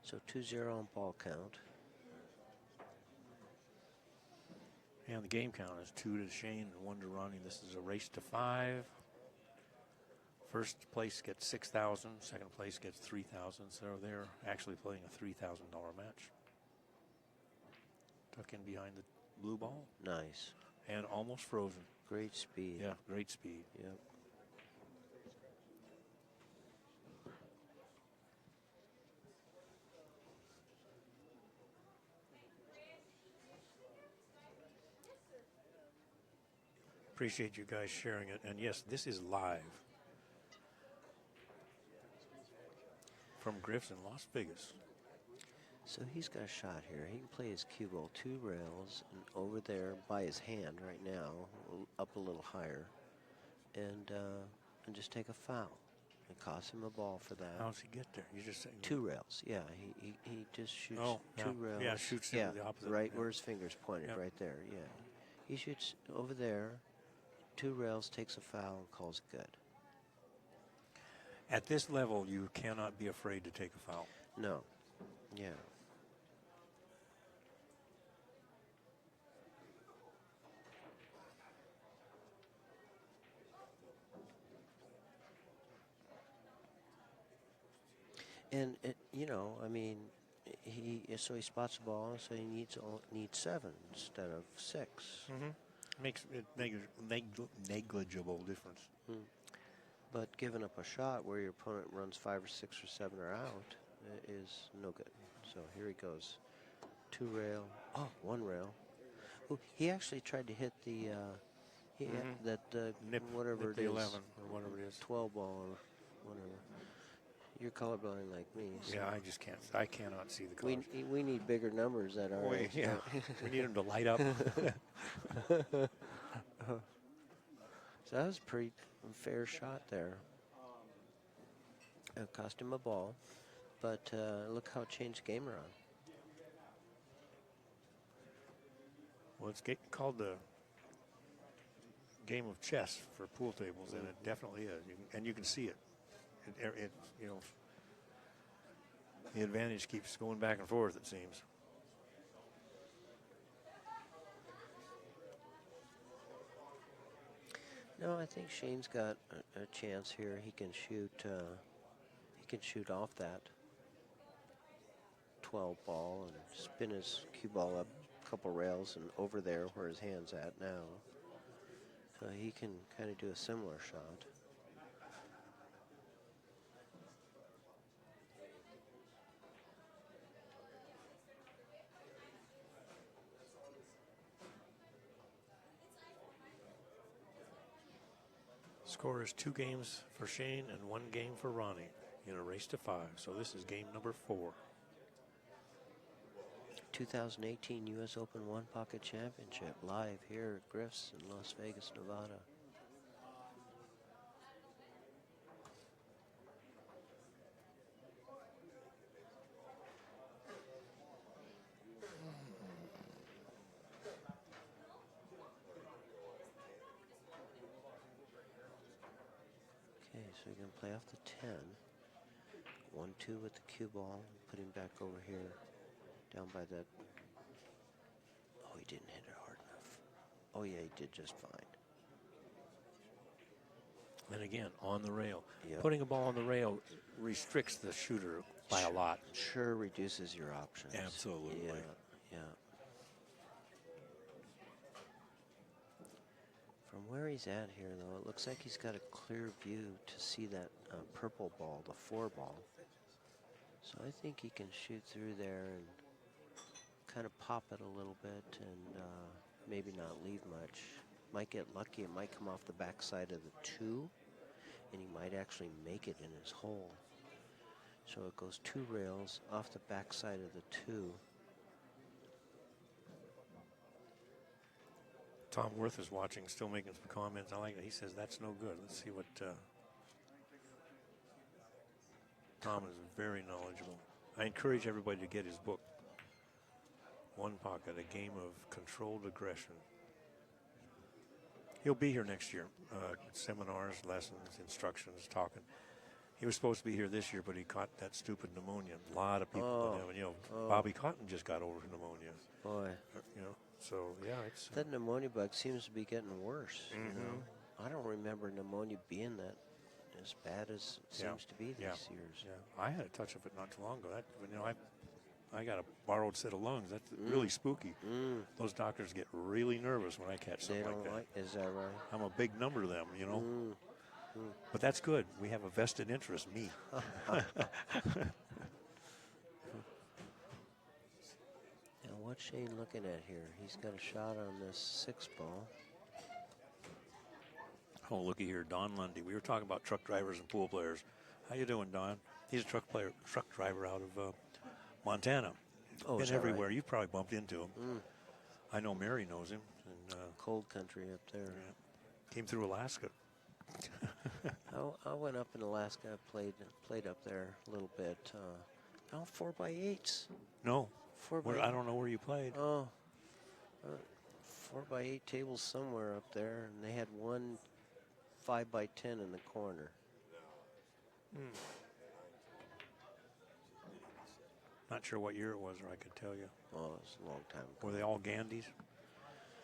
So 2-0 on ball count. And the game count is 2 to Shane and 1 to Ronnie. This is a race to 5. First place gets 6,000. Second place gets 3,000. So they're actually playing a $3,000 match. Tuck in behind the blue ball. Nice. And almost frozen. Great speed. Yeah, great speed. Yep. Appreciate you guys sharing it. And yes, this is live from Griff's in Las Vegas. So he's got a shot here. He can play his cue ball 2 rails and over there by his hand right now, up a little higher, and just take a foul. It costs him a ball for that. How does he get there? You just say 2 rails. Yeah, he just shoots yeah. 2 rails. Yeah, shoots into the opposite. Right Yeah. where his finger's pointed, Yep. right there. Yeah, he shoots over there, 2 rails, takes a foul, and calls it good. At this level, you cannot be afraid to take a foul. No. Yeah. And you know, I mean, he spots the ball, so he needs 7 instead of 6. Makes it negligible difference. But giving up a shot where your opponent runs 5 or 6 or 7 are out is no good. So here he goes, 2 rail, 1 rail. Ooh, he actually tried to hit the whatever Nip it the is, 11 or whatever it is. 12 ball or whatever. You're colorblind like me. So Yeah, I just can't. I cannot see the colors. we need bigger numbers at our age. Yeah, we need them to light up. So that was a pretty fair shot there. It cost him a ball, but look how it changed the game around. Well, it's called the game of chess for pool tables, and it definitely is. And you can see it. It you know, the advantage keeps going back and forth, it seems. No, I think Shane's got a chance here. He can shoot. He can shoot off that 12 ball and spin his cue ball up a couple rails and over there where his hand's at now. So he can kind of do a similar shot. Score is 2 games for Shane and 1 game for Ronnie in a race to 5. So this is game number 4. 2018 U.S. Open One Pocket Championship live here at Griff's in Las Vegas, Nevada. Okay, so you're going to play off the 10. 1-2 with the cue ball. Put him back over here, down by that. Oh, he didn't hit it hard enough. Oh, yeah, he did just fine. And again, on the rail. Yep. Putting a ball on the rail restricts the shooter by a lot. Sure reduces your options. Absolutely. Yeah, yeah. From where he's at here, though, it looks like he's got a clear view to see that purple ball, the 4 ball. So I think he can shoot through there and kind of pop it a little bit and maybe not leave much. Might get lucky. It might come off the backside of the 2, and he might actually make it in his hole. So it goes 2 rails off the backside of the 2. Tom Worth is watching, still making some comments. I like it. He says, that's no good. Let's see what... Tom is very knowledgeable. I encourage everybody to get his book, One Pocket, A Game of Controlled Aggression. He'll be here next year. Seminars, lessons, instructions, talking. He was supposed to be here this year, but he caught that stupid pneumonia. A lot of people have, you know, Bobby Cotton just got over pneumonia. Boy. You know, so yeah, it's... That pneumonia bug seems to be getting worse. You know? I don't remember pneumonia being that as bad as it seems to be these years. Yeah, I had a touch of it not too long ago. That, you know, I got a borrowed set of lungs. That's really spooky. Those doctors get really nervous when I catch something like that. Is that right? I'm a big number to them, you know. But that's good. We have a vested interest, me. Now, what's Shane looking at here? He's got a shot on this 6 ball. Oh, looky here, Don Lundy. We were talking about truck drivers and pool players. How you doing, Don? He's a truck driver out of Montana. Oh, been is that everywhere. right? You've probably bumped into him. I know Mary knows him. And, cold country up there. Yeah. Came through Alaska. I went up in Alaska. I played up there a little bit. 4x8s. No. 4x8. I don't know where you played. 4x8 tables somewhere up there, and they had one 5x10 in the corner. Not sure what year it was, or I could tell you. Oh, it was a long time ago. Were they all Gandys?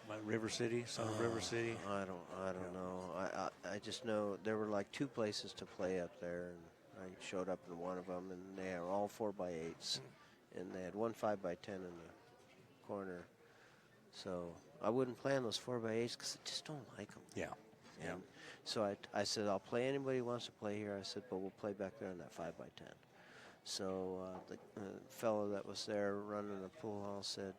Like River City, son of River City? I don't know. I just know there were like 2 places to play up there, and I showed up in one of them, and they were all 4x8s, and they had one 5x10 in the corner. So I wouldn't play on those 4x8s because I just don't like them. Yeah. And so I said, I'll play anybody who wants to play here. I said, but we'll play back there on that 5x10. So the fellow that was there running the pool hall said,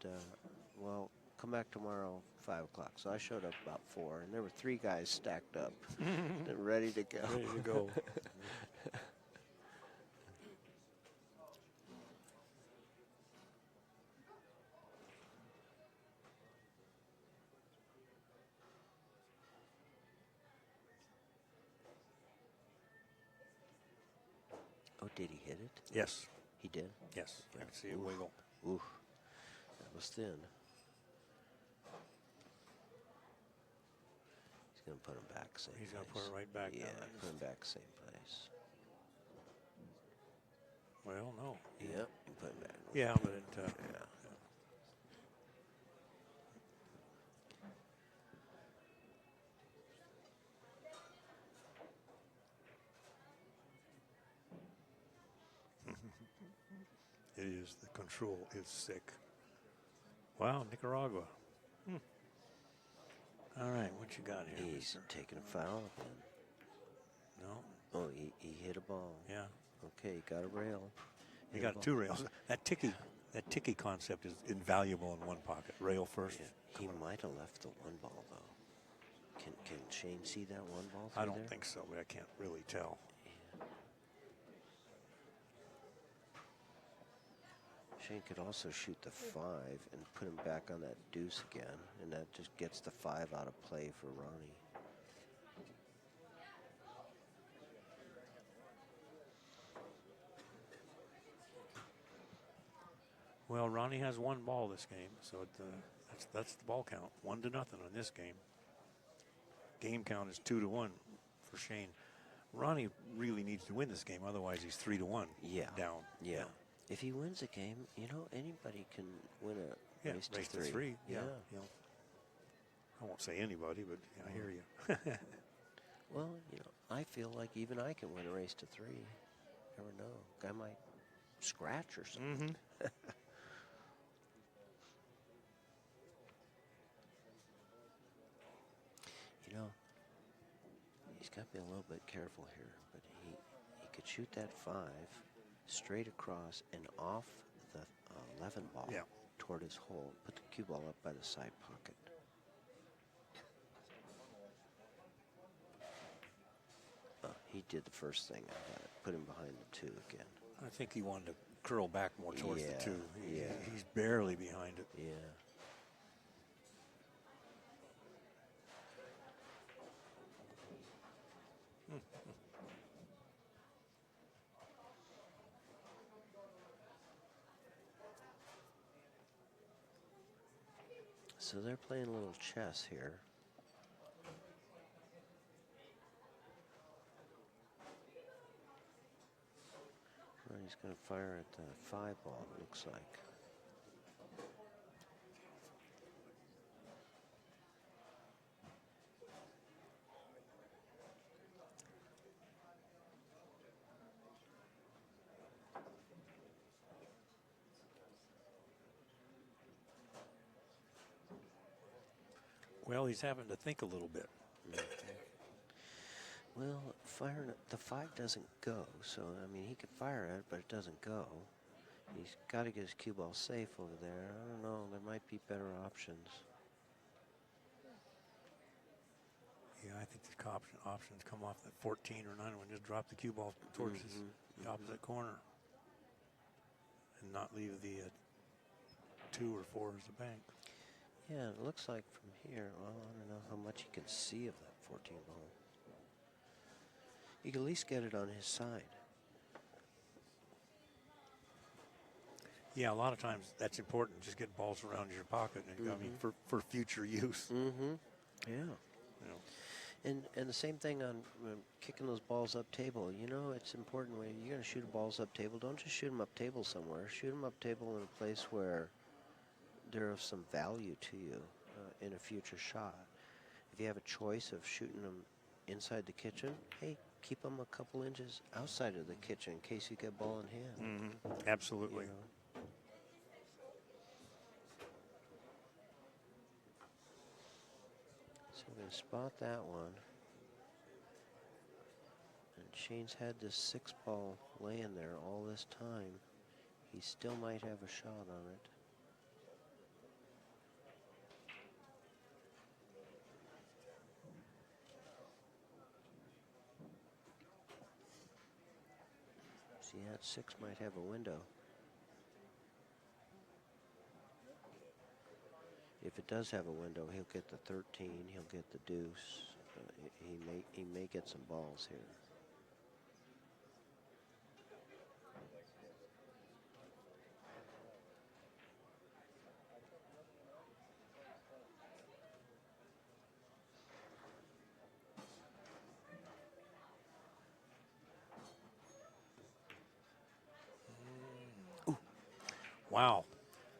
well, come back tomorrow, 5 o'clock. So I showed up about 4, and there were 3 guys stacked up and ready to go. Ready to go. Oh, did he hit it? Yes. He did? Yes. Yeah. I can see it wiggle. Oof. That was thin. He's going to put him back same He's place. going to put it right back Yeah, down. put him back same place. Well, no. Yep, you put him back. Yeah, but it... Yeah. It is. The control is sick. Wow, Nicaragua. All right, what you got here? He's taking a foul again. No. Oh, he hit a ball. Yeah. Okay, he got a rail. You Hit a got ball. 2 rails. That ticky concept is invaluable in one pocket. Rail first. Yeah, he might have left the 1 ball, though. Can Shane see that 1 ball through I don't there? think so, but I can't really tell. Shane could also shoot the 5 and put him back on that deuce again, and that just gets the 5 out of play for Ronnie. Well, Ronnie has 1 ball this game, so that's the ball count. 1-0 on this game. Game count is 2-1 for Shane. Ronnie really needs to win this game, otherwise he's 3-1 down. Yeah. If he wins a game, you know, anybody can win a race to 3. Yeah. You know, I won't say anybody, but I hear you. Well, you know, I feel like even I can win a race to 3. Never know. Guy might scratch or something. You know, he's got to be a little bit careful here, but he could shoot that 5 straight across and off the 11 ball toward his hole. Put the cue ball up by the side pocket. He did the first thing. I had it. Put him behind the 2 again. I think he wanted to curl back more towards the 2. Yeah. He's barely behind it. Yeah. So they're playing a little chess here. Ronnie's going to fire at the 5 ball, it looks like. Well, he's having to think a little bit. Well, firing the 5 doesn't go, so I mean he could fire at it, but it doesn't go. He's got to get his cue ball safe over there. I don't know. There might be better options. Yeah, I think the options come off that 14 or 9 and just drop the cue ball towards the opposite corner and not leave the 2 or 4 as a bank. Yeah, it looks like from here, well, I don't know how much you can see of that 14 ball. You can at least get it on his side. Yeah, a lot of times that's important. Just get balls around your pocket, and I mean, for future use. Yeah. You know. And the same thing on kicking those balls up table. You know, it's important when you're going to shoot balls up table. Don't just shoot them up table somewhere. Shoot them up table in a place where they're of some value to you in a future shot. If you have a choice of shooting them inside the kitchen, hey, keep them a couple inches outside of the kitchen in case you get ball in hand. Absolutely. You know? So we're going to spot that one. And Shane's had this 6 ball laying there all this time. He still might have a shot on it. See, that 6 might have a window. If it does have a window, he'll get the 13, he'll get the deuce. He may get some balls here. Wow.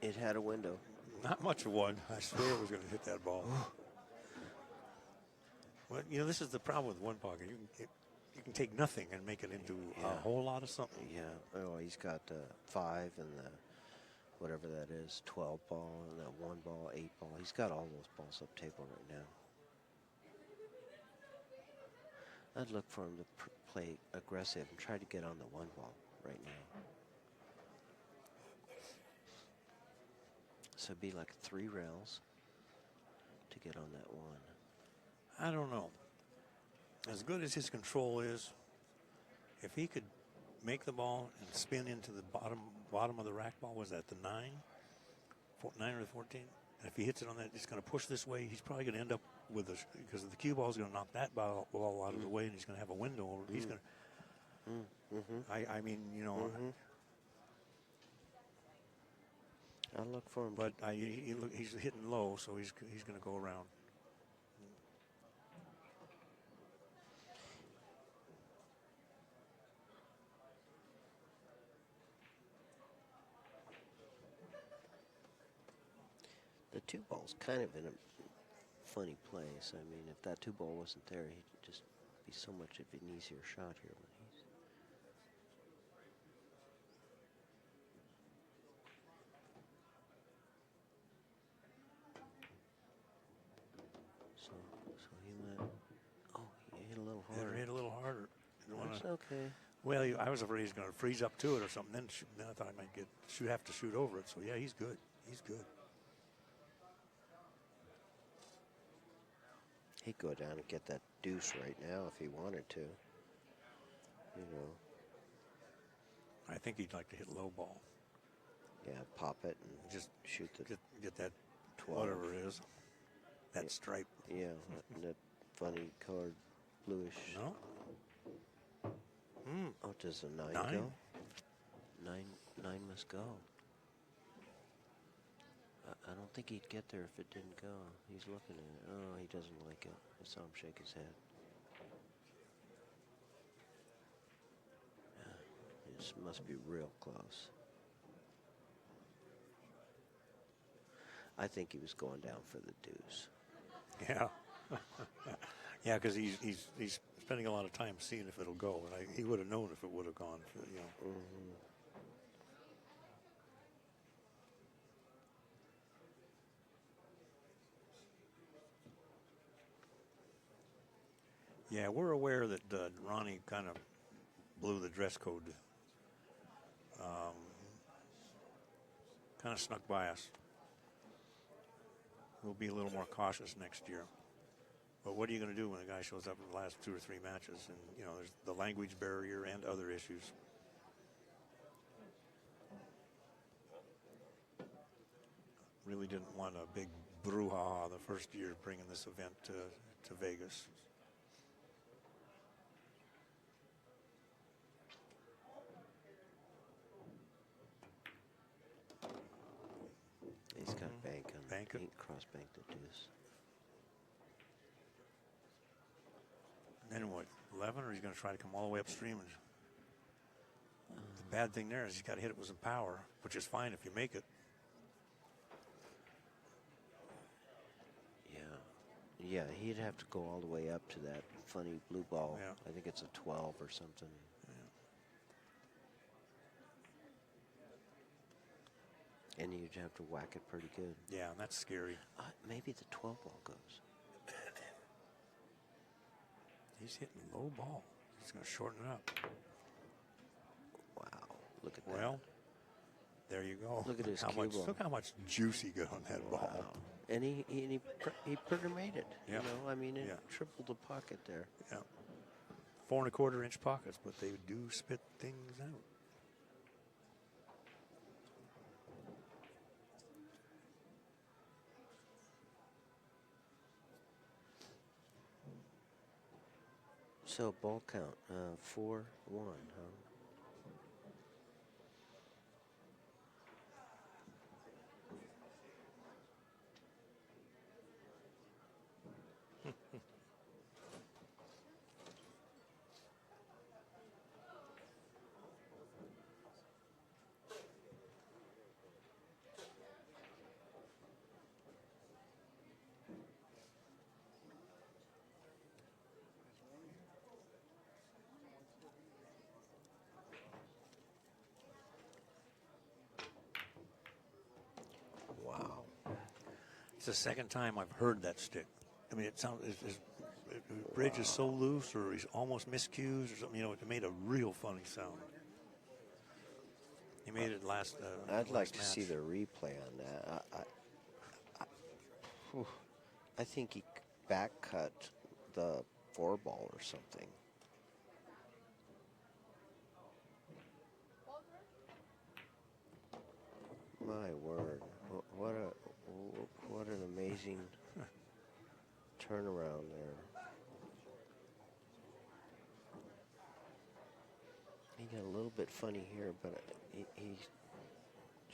It had a window. Not much of one. I swear it was going to hit that ball. Well, you know, this is the problem with one pocket. You can take nothing and make it into a whole lot of something. Yeah. Oh, he's got 5 and the whatever that is, 12 ball and that 1 ball, 8 ball. He's got all those balls up table right now. I'd look for him to play aggressive and try to get on the 1 ball right now. So it'd be like 3 rails to get on that 1. I don't know. As good as his control is, if he could make the ball and spin into the bottom of the rack ball, was that the 9? 9 or the 14? And if he hits it on that, it's going to push this way. He's probably going to end up with because the cue ball is going to knock that ball out of the way, and he's going to have a window over. He's going to. I mean, you know. I'll look for him. But he's hitting low, so he's going to go around. The 2 ball's kind of in a funny place. I mean, if that 2 ball wasn't there, he'd just be so much of an easier shot here when he's. So he went. Oh, he hit a little harder. Hit a little harder. That's okay. Well, I was afraid he was going to freeze up to it or something. Then I thought I might have to shoot over it. So yeah, he's good. He's good. He'd go down and get that deuce right now if he wanted to. You know. I think he'd like to hit low ball. Yeah, pop it and Just shoot the get that 12. whatever it is. That stripe. Yeah, that funny colored bluish. No. Oh, does the 9 9? go? 9 must go. I don't think he'd get there if it didn't go. He's looking at it. Oh, he doesn't like it. I saw him shake his head. This must be real close. I think he was going down for the deuce. Yeah. Yeah, because he's spending a lot of time seeing if it'll go, and he would have known if it would have gone. Mm-hmm. Yeah, we're aware that Ronnie kind of blew the dress code. Kind of snuck by us. We'll be a little more cautious next year. But what are you going to do when a guy shows up in the last 2 or 3 matches? And, there's the language barrier and other issues. Really didn't want a big brouhaha the first year bringing this event to Vegas. He's got bank on Bank it. He cross bank the deuce. And then what, 11, or he's going to try to come all the way upstream? And the bad thing there is he's got to hit it with some power, which is fine if you make it. Yeah, he'd have to go all the way up to that funny blue ball. Yeah. I think it's a 12 or something. Yeah. And you'd have to whack it pretty good. Yeah, and that's scary. Maybe the 12 ball goes. He's hitting low ball. He's going to shorten it up. Wow, look at that. Well, there you go. Look at his how cue much, ball. Look how much juice he got on that ball. Wow. And he pretty made it. Yeah. You know, I mean, it Yeah. tripled the pocket there. Yeah. 4 1/4 inch pockets, but they do spit things out. So ball count, 4-1, huh? Wow. It's the second time I've heard that stick. I mean, it sounds his bridge is so loose, or he's almost miscues, or something. It made a real funny sound. He made it last. I'd like last to match. see the replay on that. I think he back cut the 4 ball or something. My word! What an amazing turnaround there. He got a little bit funny here, but he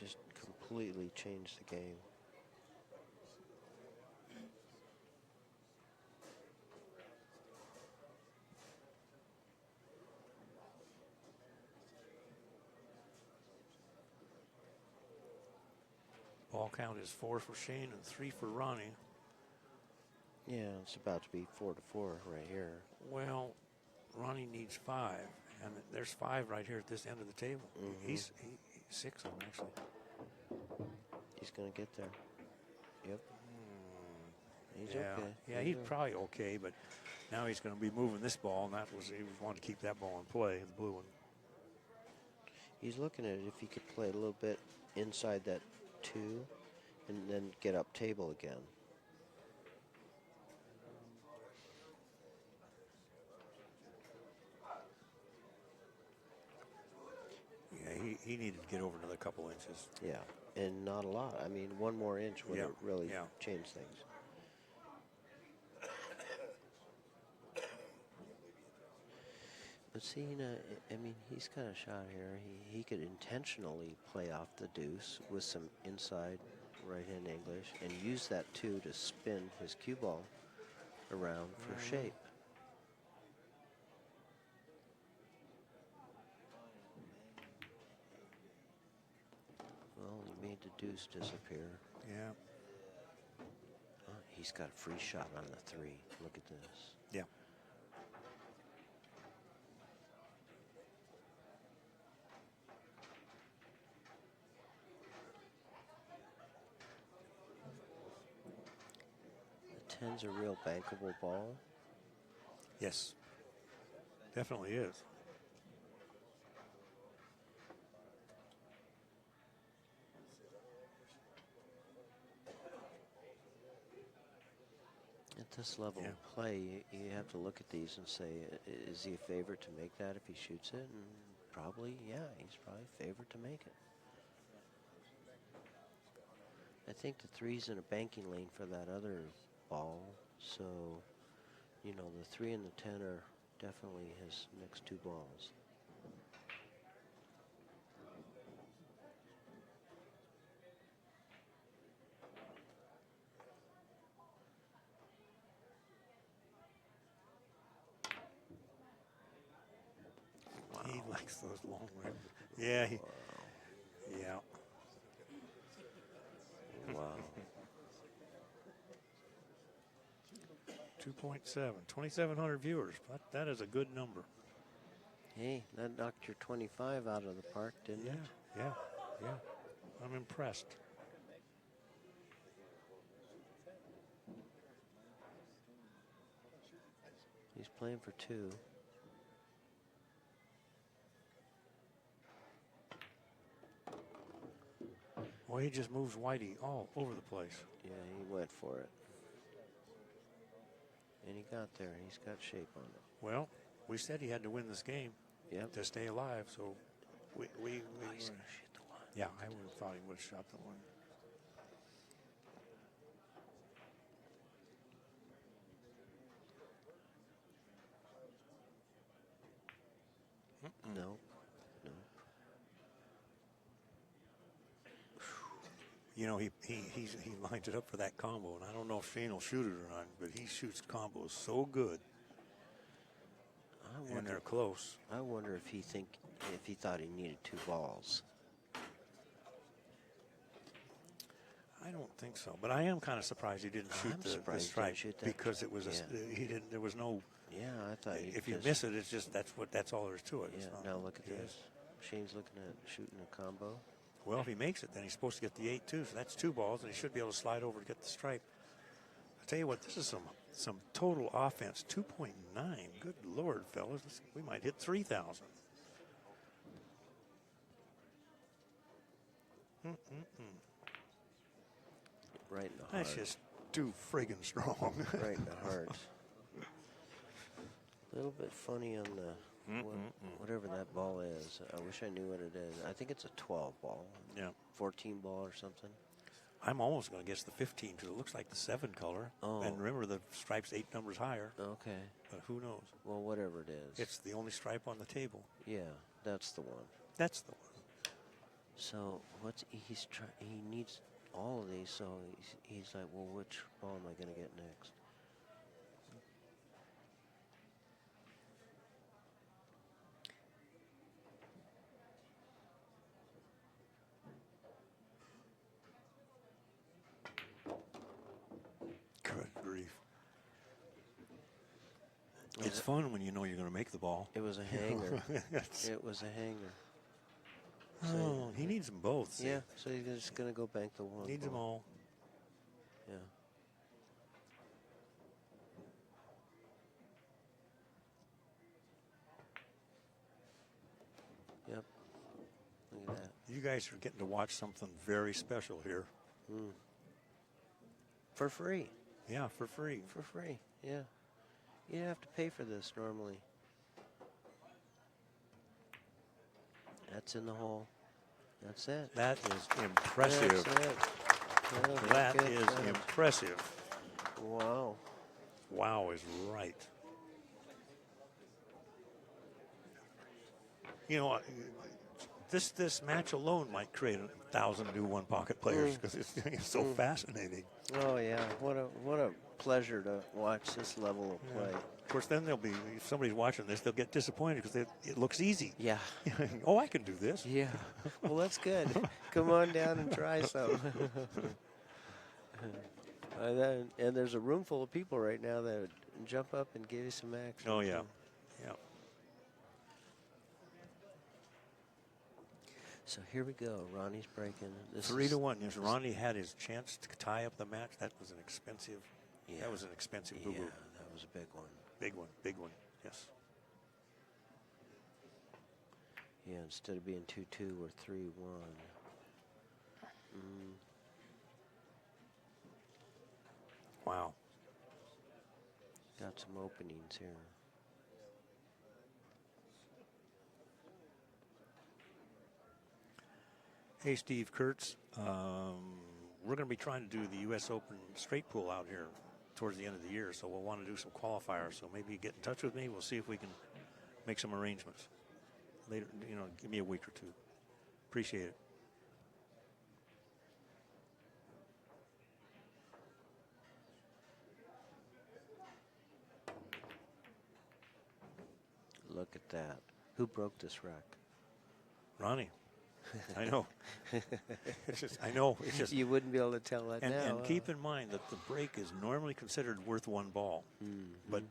just completely changed the game. Ball count is 4 for Shane and 3 for Ronnie. Yeah, it's about to be 4-4 right here. Well, Ronnie needs 5, and there's 5 right here at this end of the table. He's 6 of them actually. He's going to get there. Yep. He's Yeah, okay. yeah, he's probably okay, but now he's going to be moving this ball, and he wanted to keep that ball in play, the blue one. He's looking at it if he could play a little bit inside that 2 and then get up table again. Yeah, he needed to get over another couple inches. Yeah, and not a lot. I mean, 1 more inch would have really changed things. But see, I mean, he's got a shot here. He could intentionally play off the deuce with some inside right-hand English and use that 2 to spin his cue ball around for shape. Well, he made the deuce disappear. Yeah. He's got a free shot on the 3. Look at this. Yeah. The 10's a real bankable ball. Yes. Definitely is. At this level of play, you have to look at these and say, is he a favorite to make that if he shoots it? And probably, yeah, he's probably a favorite to make it. I think the 3's in a banking lane for that other ball, so, you know, the 3 and the 10 are definitely his next 2 balls. He likes those long range. Yeah, yeah. Wow. 2.7, 2,700 viewers. That is a good number. Hey, that knocked your 25 out of the park, didn't it? Yeah. I'm impressed. He's playing for 2. Well, he just moves Whitey all over the place. Yeah, he went for it. And he got there. He's got shape on it. Well, we said he had to win this game to stay alive, so we he's going to shoot the 1. Yeah, I would have thought he would have shot the 1. No. You know, he lines it up for that combo, and I don't know if Shane will shoot it or not, but he shoots combos so good. And they're close. I wonder if he thought he needed 2 balls. I don't think so, but I am kind of surprised he didn't shoot the stripe because it was he didn't. There was no. Yeah, I thought if you miss it, it's just that's all there is to it. Yeah. Now look at this. Shane's looking at shooting a combo. Well, if he makes it, then he's supposed to get the 8 too. So that's 2 balls, and he should be able to slide over to get the stripe. I tell you what, this is some total offense. 2.9. Good Lord, fellas, we might hit 3,000. Right in the heart. That's just too friggin' strong. Right in the heart. A little bit funny on the whatever that ball is. I wish I knew what it is. I think it's a 12 ball. Yeah. 14 ball or something. I'm almost going to guess the 15 because it looks like the 7 color. Oh. And remember, the stripe's 8 numbers higher. Okay. But who knows? Well, whatever it is. It's the only stripe on the table. Yeah, that's the one. That's the one. So he needs all of these. So he's like, well, which ball am I going to get next? Good grief. It's fun when you know you're going to make the ball. It was a hanger. Yes. It was a hanger. Oh, he needs them both. See? Yeah, so he's just going to go bank the one. Needs them all. Yeah. Yep. Look at that. You guys are getting to watch something very special here. For free. Yeah, for free. For free. Yeah. You don't have to pay for this normally. That's in the hole. That's it. That is impressive. That's it. Oh, That look at is that. impressive. Wow. Wow is right. You know, this match alone might create 1,000 new one-pocket players because it's so fascinating. Oh yeah. What a pleasure to watch this level of play. Of course, then they'll be, if somebody's watching this, they'll get disappointed because it looks easy. Yeah. Oh, I can do this. Yeah. Well, that's good. Come on down and try some. And there's a room full of people right now that would jump up and give you some action. Oh, yeah. Yeah. So here we go. Ronnie's breaking. This 3-1. Yes, Ronnie had his chance to tie up the match. That was an expensive. Yeah. That was an expensive boo-boo. Yeah, that was a big one. Big one. Big one. Yes. Yeah, instead of being 2-2, we're 3-1. Wow. Got some openings here. Hey, Steve Kurtz. We're going to be trying to do the U.S. Open straight pool out here towards the end of the year, so we'll want to do some qualifiers. So maybe get in touch with me. We'll see if we can make some arrangements later. You know, give me a week or two. Appreciate it. Look at that. Who broke this rack? Ronnie. I know. I know. It's just. You wouldn't be able to tell that now. And keep in mind that the break is normally considered worth one ball, but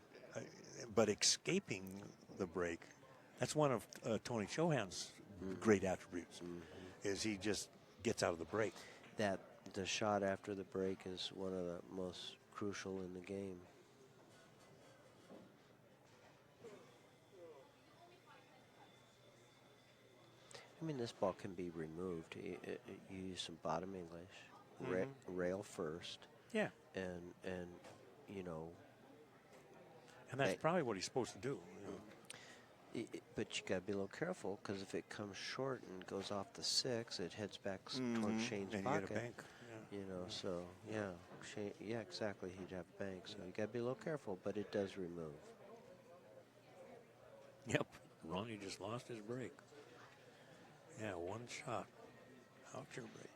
escaping the break, that's one of Tony Chohan's great attributes, is he just gets out of the break. That the shot after the break is one of the most crucial in the game. I mean, this ball can be removed. You use some bottom English, rail first. Yeah. And you know. And that's probably what he's supposed to do. You know. But you got to be a little careful because if it comes short and goes off the 6, it heads back towards Shane's and pocket. You get a bank. Yeah. You know, so yeah, Shane, yeah, exactly. He'd have bank, so you got to be a little careful. But it does remove. Yep. Ronnie just lost his break. Yeah, one shot out your break.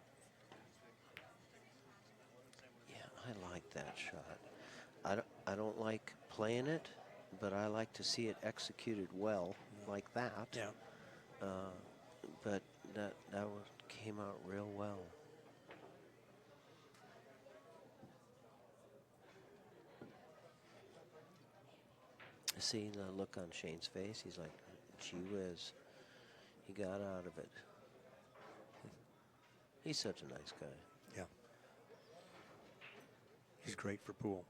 Yeah, I like that shot. I don't like playing it, but I like to see it executed well like that. Yeah. But that came out real well. See the look on Shane's face. He's like, gee whiz. He got out of it. He's such a nice guy. Yeah. He's great for pool.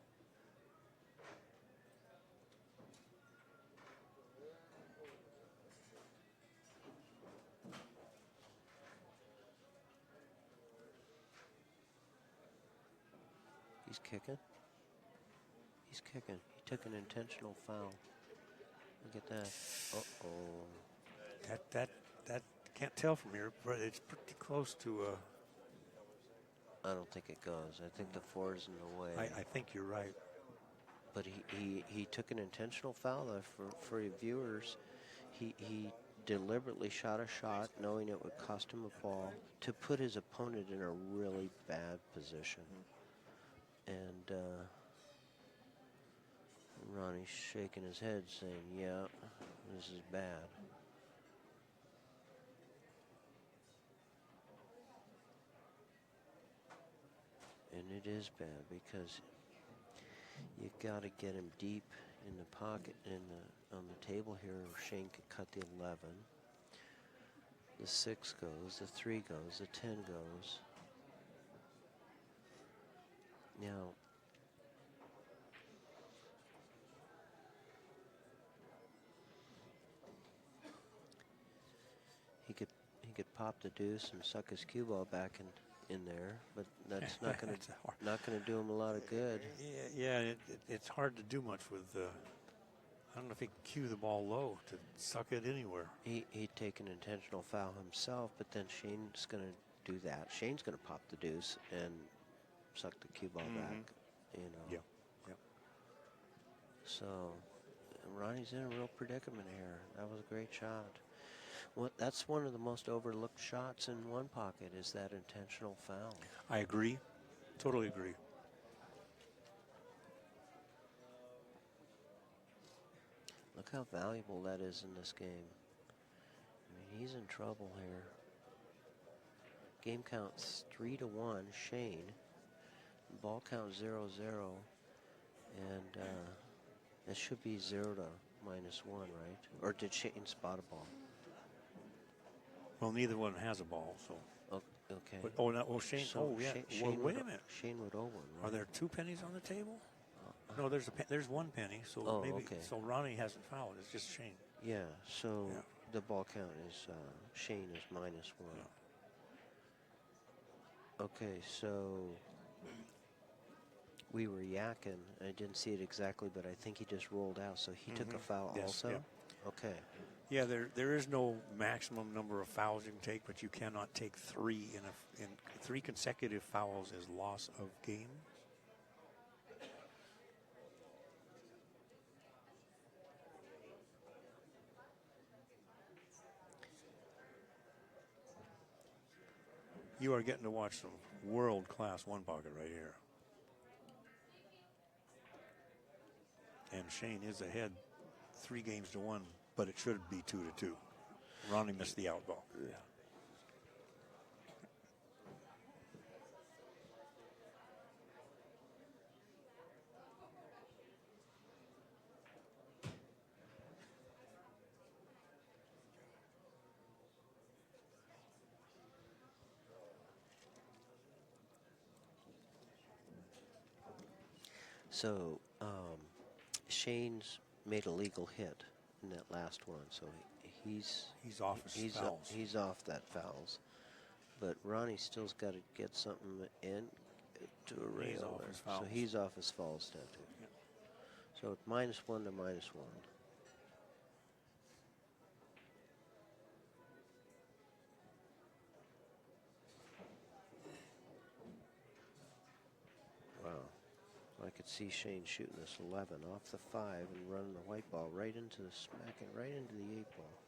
He's kicking. He's kicking. He took an intentional foul. Look at that. Uh-oh. That can't tell from here, but it's pretty close to. I don't think it goes. I think the 4 is in the way. I think you're right. But he took an intentional foul for your viewers. He deliberately shot a shot knowing it would cost him a ball to put his opponent in a really bad position. And Ronnie's shaking his head saying, yeah, this is bad. And it is bad because you got to get him deep in the pocket, on the table here, Shane could cut the 11. The 6 goes, the 3 goes, the 10 goes. Now, he could pop the deuce and suck his cue ball back in there, but that's not going to do him a lot of good. Yeah, it's hard to do much with. I don't know if he can cue the ball low to suck it anywhere. He'd take an intentional foul himself, but then Shane's going to do that. Shane's going to pop the deuce and suck the cue ball back. You know. Yeah. So Ronnie's in a real predicament here. That was a great shot. That's one of the most overlooked shots in one pocket is that intentional foul. I agree. Totally agree. Look how valuable that is in this game. I mean, he's in trouble here. Game count's 3-1, Shane. Ball count 0-0. And it should be 0 to -1, right? Or did Shane spot a ball? Well, neither one has a ball, so. Okay. But, Shane. So yeah. Shane Wait a minute. Shane would owe one, right? Are there 2 pennies on the table? No, there's 1 penny. So maybe. Okay. So Ronnie hasn't fouled. It's just Shane. Yeah. So Yeah. the ball count is Shane is -1. Yeah. Okay. So we were yakking. I didn't see it exactly, but I think he just rolled out. So he took a foul Yes, also. yeah. Okay. Yeah, there is no maximum number of fouls you can take, but you cannot take 3 in 3 consecutive fouls is loss of game. You are getting to watch some world-class one pocket right here. And Shane is ahead 3 games to 1, but it should be 2-2. Ronnie missed the out ball. Yeah. So Shane's made a legal hit in that last one, so he's off his fouls. He's off that fouls, but Ronnie still's got to get something in to a rail off there. his fouls. So he's off his fouls now too. Yeah. So it's -1 to -1. Wow. I could see Shane shooting this 11 off the 5 and running the white ball right into the smacking right into the 8 ball.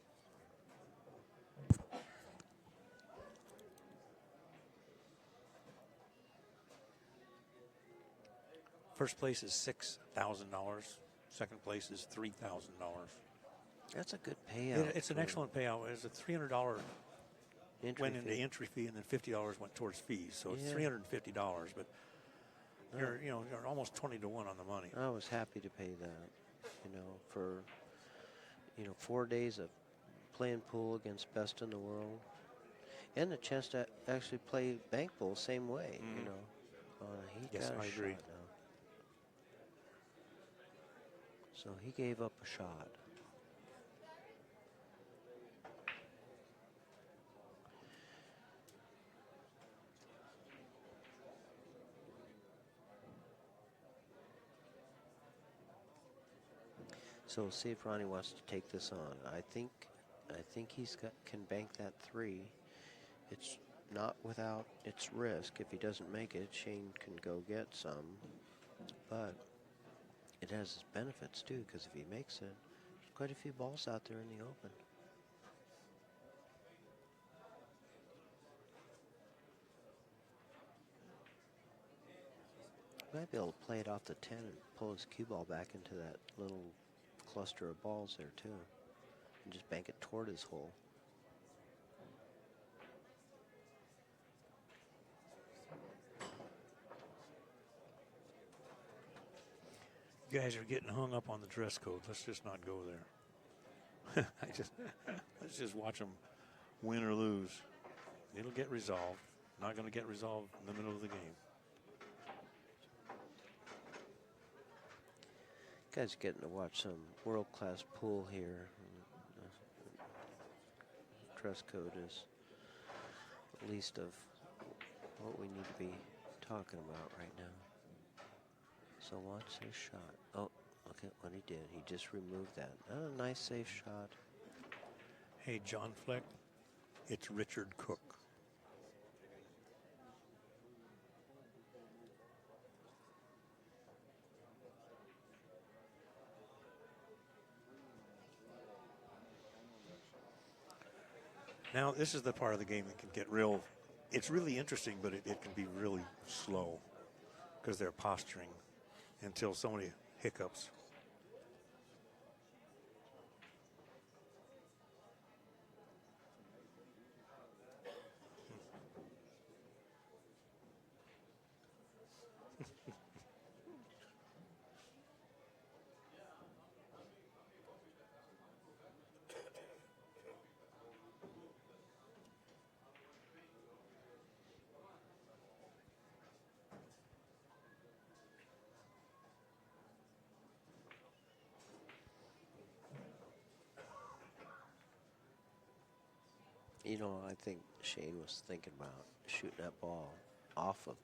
First place is $6,000. Second place is $3,000. That's a good payout. It's an excellent payout. It's a $300 entry went into fee. entry fee, and then $50 went towards fees. So it's Yeah. $350. But you're almost 20 to 1 on the money. I was happy to pay that, for 4 days of playing pool against best in the world, and the chance to actually play bank pool same way. He Yes, got a I agree. shot now. So he gave up a shot. So we'll see if Ronnie wants to take this on. I think he's can bank that 3. It's not without its risk. If he doesn't make it, Shane can go get some. But it has its benefits too, because if he makes it, there's quite a few balls out there in the open. Might be able to play it off the 10 and pull his cue ball back into that little cluster of balls there too, and just bank it toward his hole. You guys are getting hung up on the dress code. Let's just not go there. Let's just watch them win or lose. It'll get resolved. Not going to get resolved in the middle of the game. Guys getting to watch some world-class pool here. Dress code is the least of what we need to be talking about right now. So watch his shot. Oh, look at what he did. He just removed that. Oh, nice safe shot. Hey, John Fleck, it's Richard Cook. Now, this is the part of the game that can get real, it's really interesting, but it can be really slow because they're posturing until somebody hiccups. You know, I think Shane was thinking about shooting that ball off of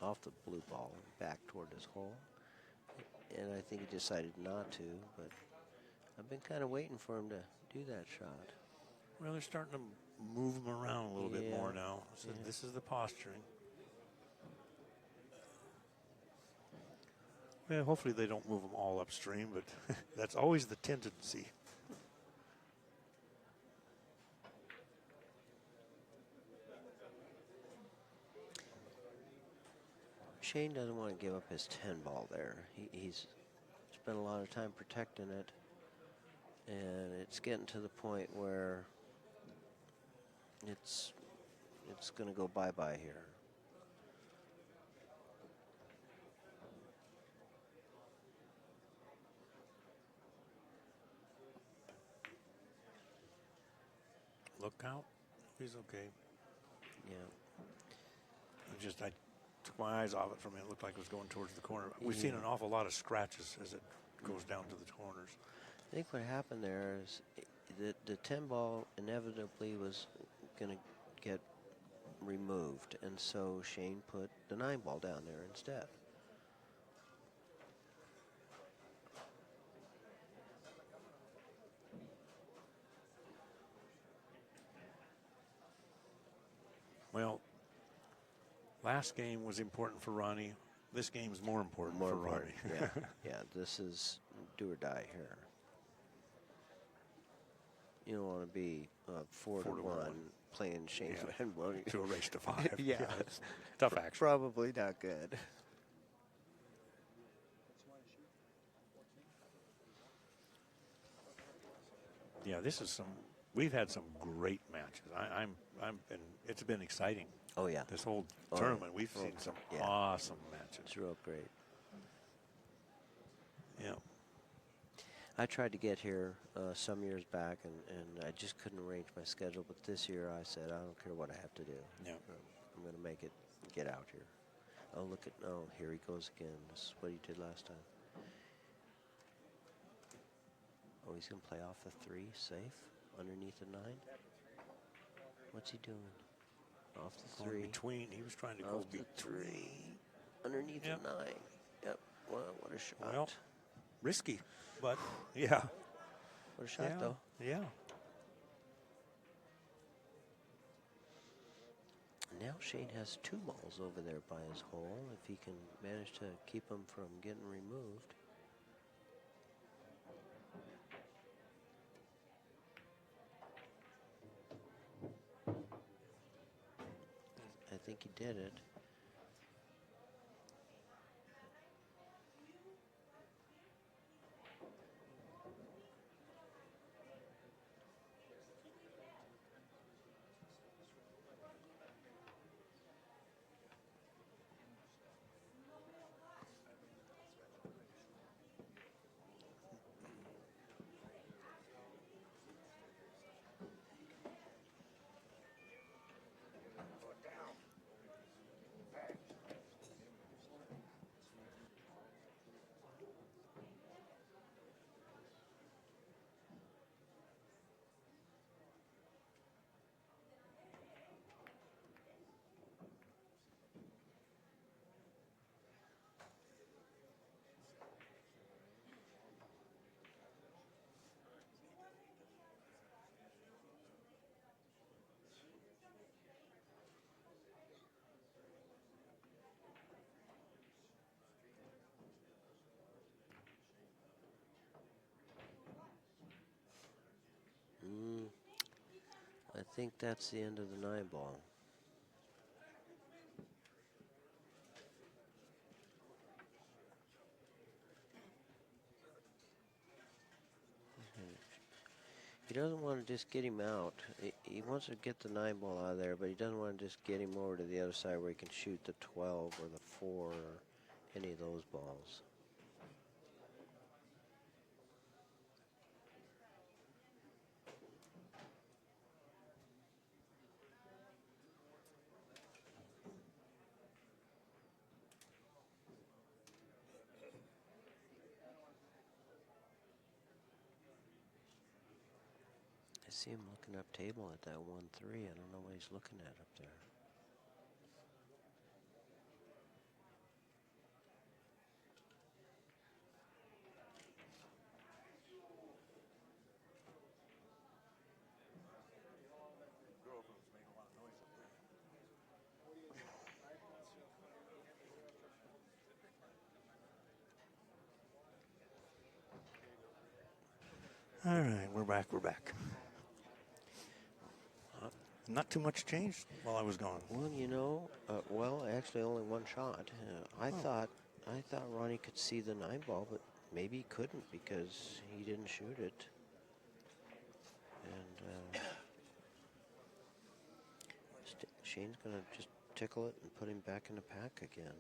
off the blue ball and back toward his hole. And I think he decided not to, but I've been kind of waiting for him to do that shot. Well, they're starting to move them around a little bit more now. So Yeah. this is the posturing. Well, hopefully they don't move them all upstream, but that's always the tendency. Shane doesn't want to give up his 10 ball there. He's spent a lot of time protecting it, and it's getting to the point where it's going to go bye-bye here. Look out. He's okay. Yeah. I took my eyes off it from it. It looked like it was going towards the corner. We've seen an awful lot of scratches as it goes down to the corners. I think what happened there is the 10 ball inevitably was going to get removed, and so Shane put the 9 ball down there instead. Well, last game was important for Ronnie. This game's more important for Ronnie. Yeah, yeah. This is do or die here. You don't want to be 4-1 playing Shane Van Boening to a race to 5. Yeah, it's tough action. Probably not good. Yeah, this is we've had some great matches. It's been exciting. Oh yeah. This whole tournament, we've seen some awesome matches. It's real great. Yeah. I tried to get here some years back, and I just couldn't arrange my schedule. But this year, I said, I don't care what I have to do. Yeah. I'm going to make it get out here. Oh, look at, here he goes again. This is what he did last time. Oh, he's going to play off the 3, safe, underneath the 9. What's he doing? Off the 3. Between, he was trying to go between. 3, underneath the 9. Yep. Wow, what a shot. Well, risky, but yeah. What a shot, though. Yeah. Now Shane has 2 balls over there by his hole. If he can manage to keep them from getting removed. I think he did it. think that's the end of the 9-ball. He doesn't want to just get him out. He wants to get the 9-ball out of there, but he doesn't want to just get him over to the other side where he can shoot the 12 or the 4 or any of those balls. I see him looking up table at that 1-3. I don't know what he's looking at up there. All right, we're back. Not too much changed while I was gone. Well, you know, actually only one shot. I thought Ronnie could see the 9-ball, but maybe he couldn't because he didn't shoot it. And Shane's gonna just tickle it and put him back in the pack again.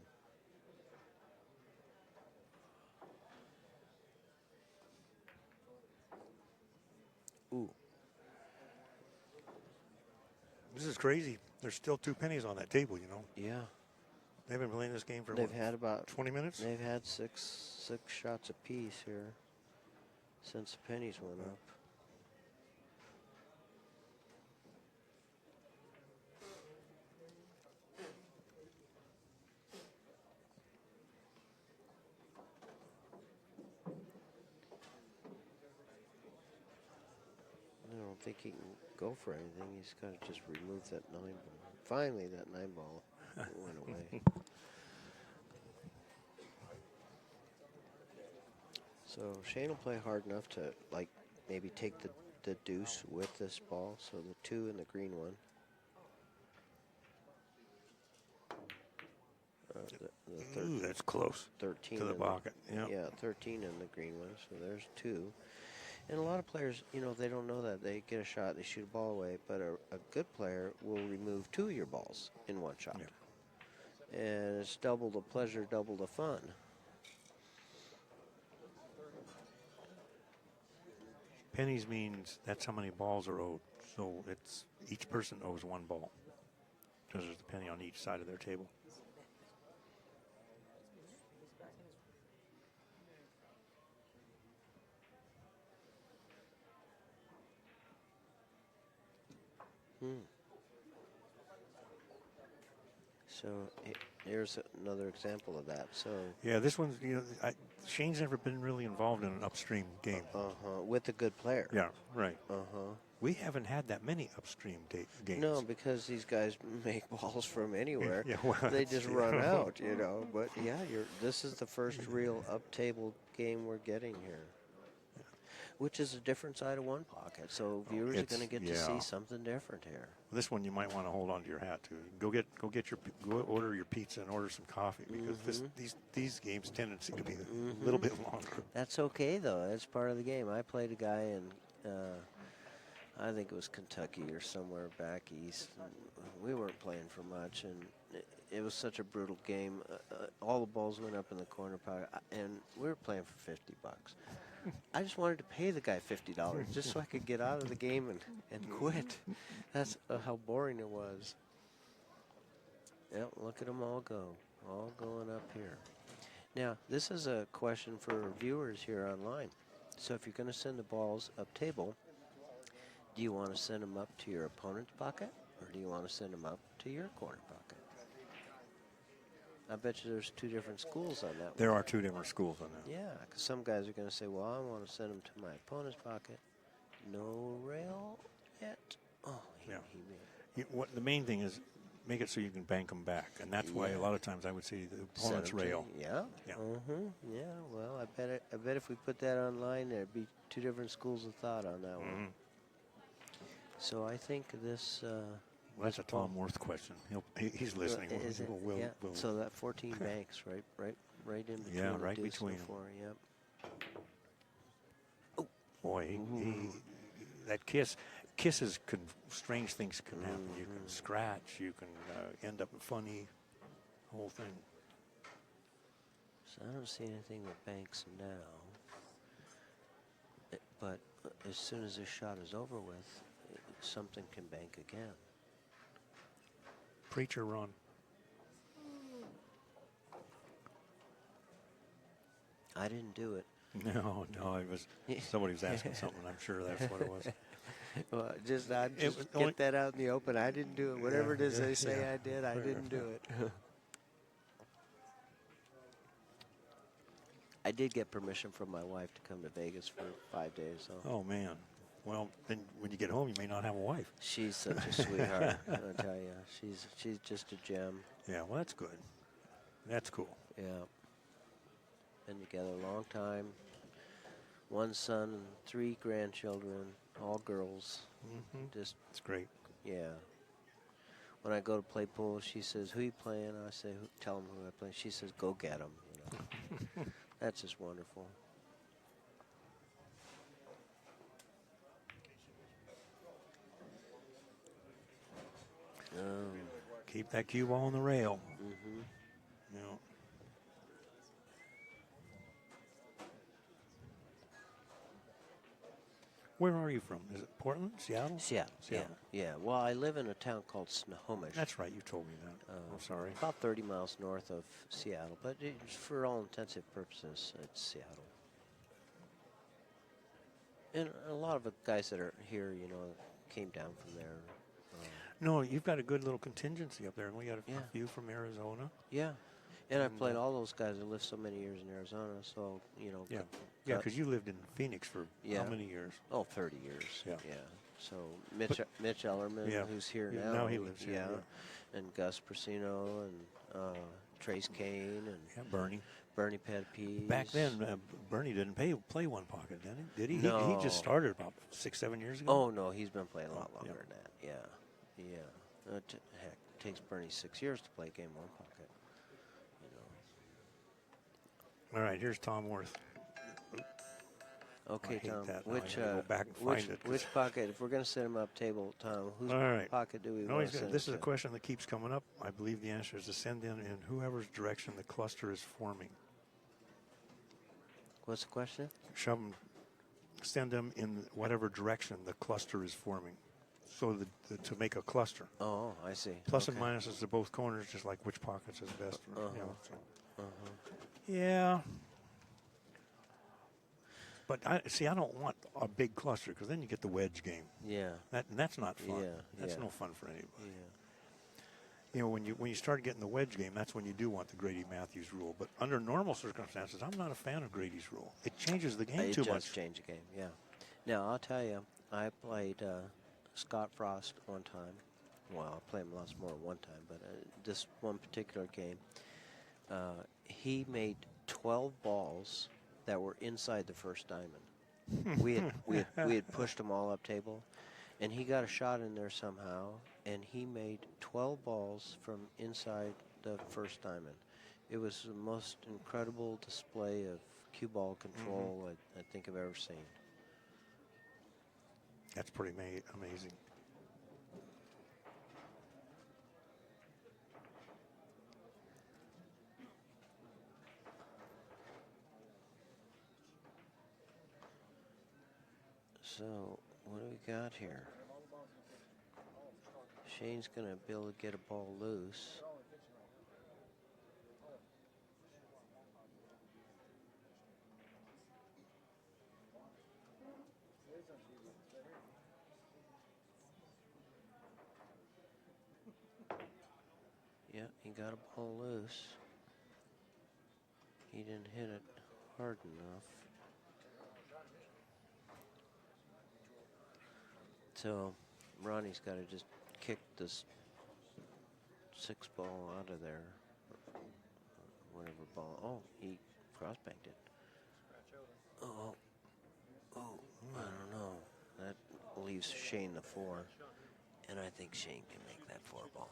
Ooh. This is crazy. There's still 2 pennies on that table, you know. Yeah. They've been playing this game for They've had about 20 minutes. They've had six shots apiece here since the pennies went up. I don't think he can go for anything. He's got to just remove that 9-ball. Finally, that 9-ball went away. So Shane will play hard enough to, like, maybe take the deuce with this ball. So the 2 and the green one. Ooh, that's close. 13 to the pocket. Yeah, 13 in the green one. So there's 2. And a lot of players, you know, they don't know that. They get a shot, they shoot a ball away. But a good player will remove 2 of your balls in one shot. Yeah. And it's double the pleasure, double the fun. Pennies means that's how many balls are owed. So it's each person owes 1 ball. Because there's a penny on each side of their table. So here's another example of that. So yeah, this one's, you know, Shane's never been really involved in an upstream game. With a good player. Yeah, right. Uh-huh. We haven't had that many upstream games. No, because these guys make balls from anywhere. Yeah, well, they just run out, you know. But yeah, this is the first real up-table game we're getting here. Which is a different side of one pocket. So viewers are going to get to see something different here. This one you might want to hold on to your hat to. Go order your pizza and order some coffee because these games tendency to be a little bit longer. That's okay though. That's part of the game. I played a guy in I think it was Kentucky or somewhere back east. We weren't playing for much, and it was such a brutal game. All the balls went up in the corner pocket, and we were playing for $50. I just wanted to pay the guy $50 just so I could get out of the game and quit. That's how boring it was. Yep, look at them all go. All going up here. Now, this is a question for viewers here online. So if you're going to send the balls up table, do you want to send them up to your opponent's pocket, or do you want to send them up to your corner pocket? I bet you there's 2 different schools on that one. There are 2 different schools on that. Yeah, because some guys are going to say, well, I want to send them to my opponent's pocket. No rail yet. Oh, he made it. The main thing is make it so you can bank them back. And that's why a lot of times I would say the opponent's rail. Yeah. Well, I bet if we put that online, there'd be 2 different schools of thought on that one. So I think this. Well, that's a Tom Worth question. He's listening. Is it? Yeah. So that 14 banks, right in between. Yeah, the right deuce between and the 4. Yep. Boy, that kisses can, strange things can happen. You can scratch. You can end up funny. Whole thing. So I don't see anything that banks now. But as soon as this shot is over with, something can bank again. Preacher run. I didn't do it. No, it was somebody was asking something. I'm sure that's what it was. Well, I just get that out in the open. I didn't do it. Whatever it is they say I did, I didn't do it. I did get permission from my wife to come to Vegas for 5 days. So. Oh, man. Well, then when you get home, you may not have a wife. She's such a sweetheart, I'll tell you. She's just a gem. Yeah, well, that's good. That's cool. Yeah. Been together a long time. 1 son and 3 grandchildren, all girls. Just, it's great. Yeah. When I go to play pool, she says, "Who you playing?" I say, "Tell them who I play." She says, "Go get them." That's just wonderful. Keep that cue ball on the rail. Yeah. Where are you from? Is it Portland, Seattle? Seattle. Yeah. Well, I live in a town called Snohomish. That's right. You told me that. I'm sorry. About 30 miles north of Seattle, but for all intensive purposes, it's Seattle. And a lot of the guys that are here, came down from there. No, you've got a good little contingency up there, and we got a few from Arizona. Yeah. And I played all those guys that lived so many years in Arizona, so, Yeah, because you lived in Phoenix for how many years? Oh, 30 years. Yeah. So Mitch Ellerman, who's here now. Now he lives here. Yeah. And Gus Persino and Trace Kane and Bernie. Bernie Petapes. Back then, Bernie didn't play one pocket, did he? No. He just started about 6-7 years ago. Oh, no, he's been playing a lot longer than that. Yeah. Heck, it takes Bernie 6 years to play game one pocket. All right, here's Tom Worth. Okay, Tom. Which pocket? If we're going to set him up table, Tom, whose pocket do we want to send This is a question that keeps coming up. I believe the answer is to send in whoever's direction the cluster is forming. What's the question? Send them in whatever direction the cluster is forming. So to make a cluster. Oh, I see. Plus and minuses to both corners, just like which pockets is best. Yeah. But I don't want a big cluster because then you get the wedge game. Yeah. That's not fun. Yeah. That's no fun for anybody. Yeah. When you start getting the wedge game, that's when you do want the Grady Matthews rule. But under normal circumstances, I'm not a fan of Grady's rule. It changes the game too much. It does change the game. Yeah. Now I'll tell you, I played Scott Frost one time. Well, I played him lots more one time, but this one particular game, he made 12 balls that were inside the first diamond. we had pushed them all up table, and he got a shot in there somehow, and he made 12 balls from inside the first diamond. It was the most incredible display of cue ball control I think I've ever seen. That's pretty amazing. So, what do we got here? Shane's going to be able to get a ball loose. Yeah, he got a ball loose. He didn't hit it hard enough. So Ronnie's got to just kick this 6 ball out of there. Whatever ball. Oh, he cross-banked it. Oh, I don't know. That leaves gives Shane the 4. And I think Shane can make that 4 ball.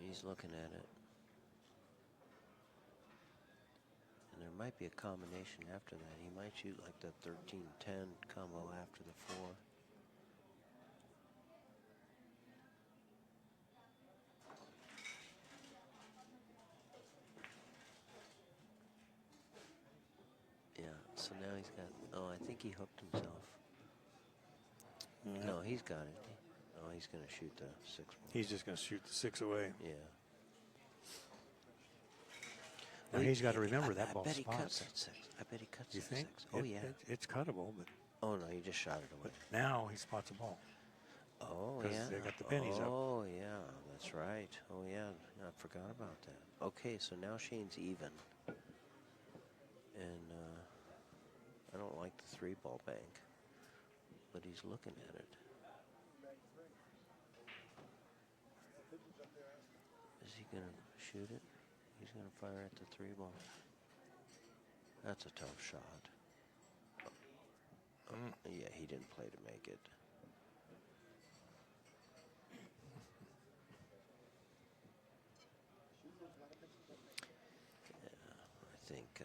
He's looking at it. And there might be a combination after that. He might shoot like the 13-10 combo after the 4. Yeah, so now he's got, oh, I think he hooked himself. Yeah. No, he's got it. Oh, he's going to shoot the 6 ball. He's just going to shoot the 6 away. Yeah. Now he's got to remember that ball I bet he cuts spots. that 6. I bet he cuts You that think? 6. Oh, yeah. It's cuttable, but Oh, no, he just shot it away. now he spots a ball. Oh, 'Cause yeah. they got the pennies up. Oh, yeah, that's right. Oh, yeah, I forgot about that. Okay, so now Shane's even. And I don't like the 3 ball bank, but he's looking at it. Is he going to shoot it? He's going to fire at the 3 ball. That's a tough shot. Yeah, he didn't play to make it. I think.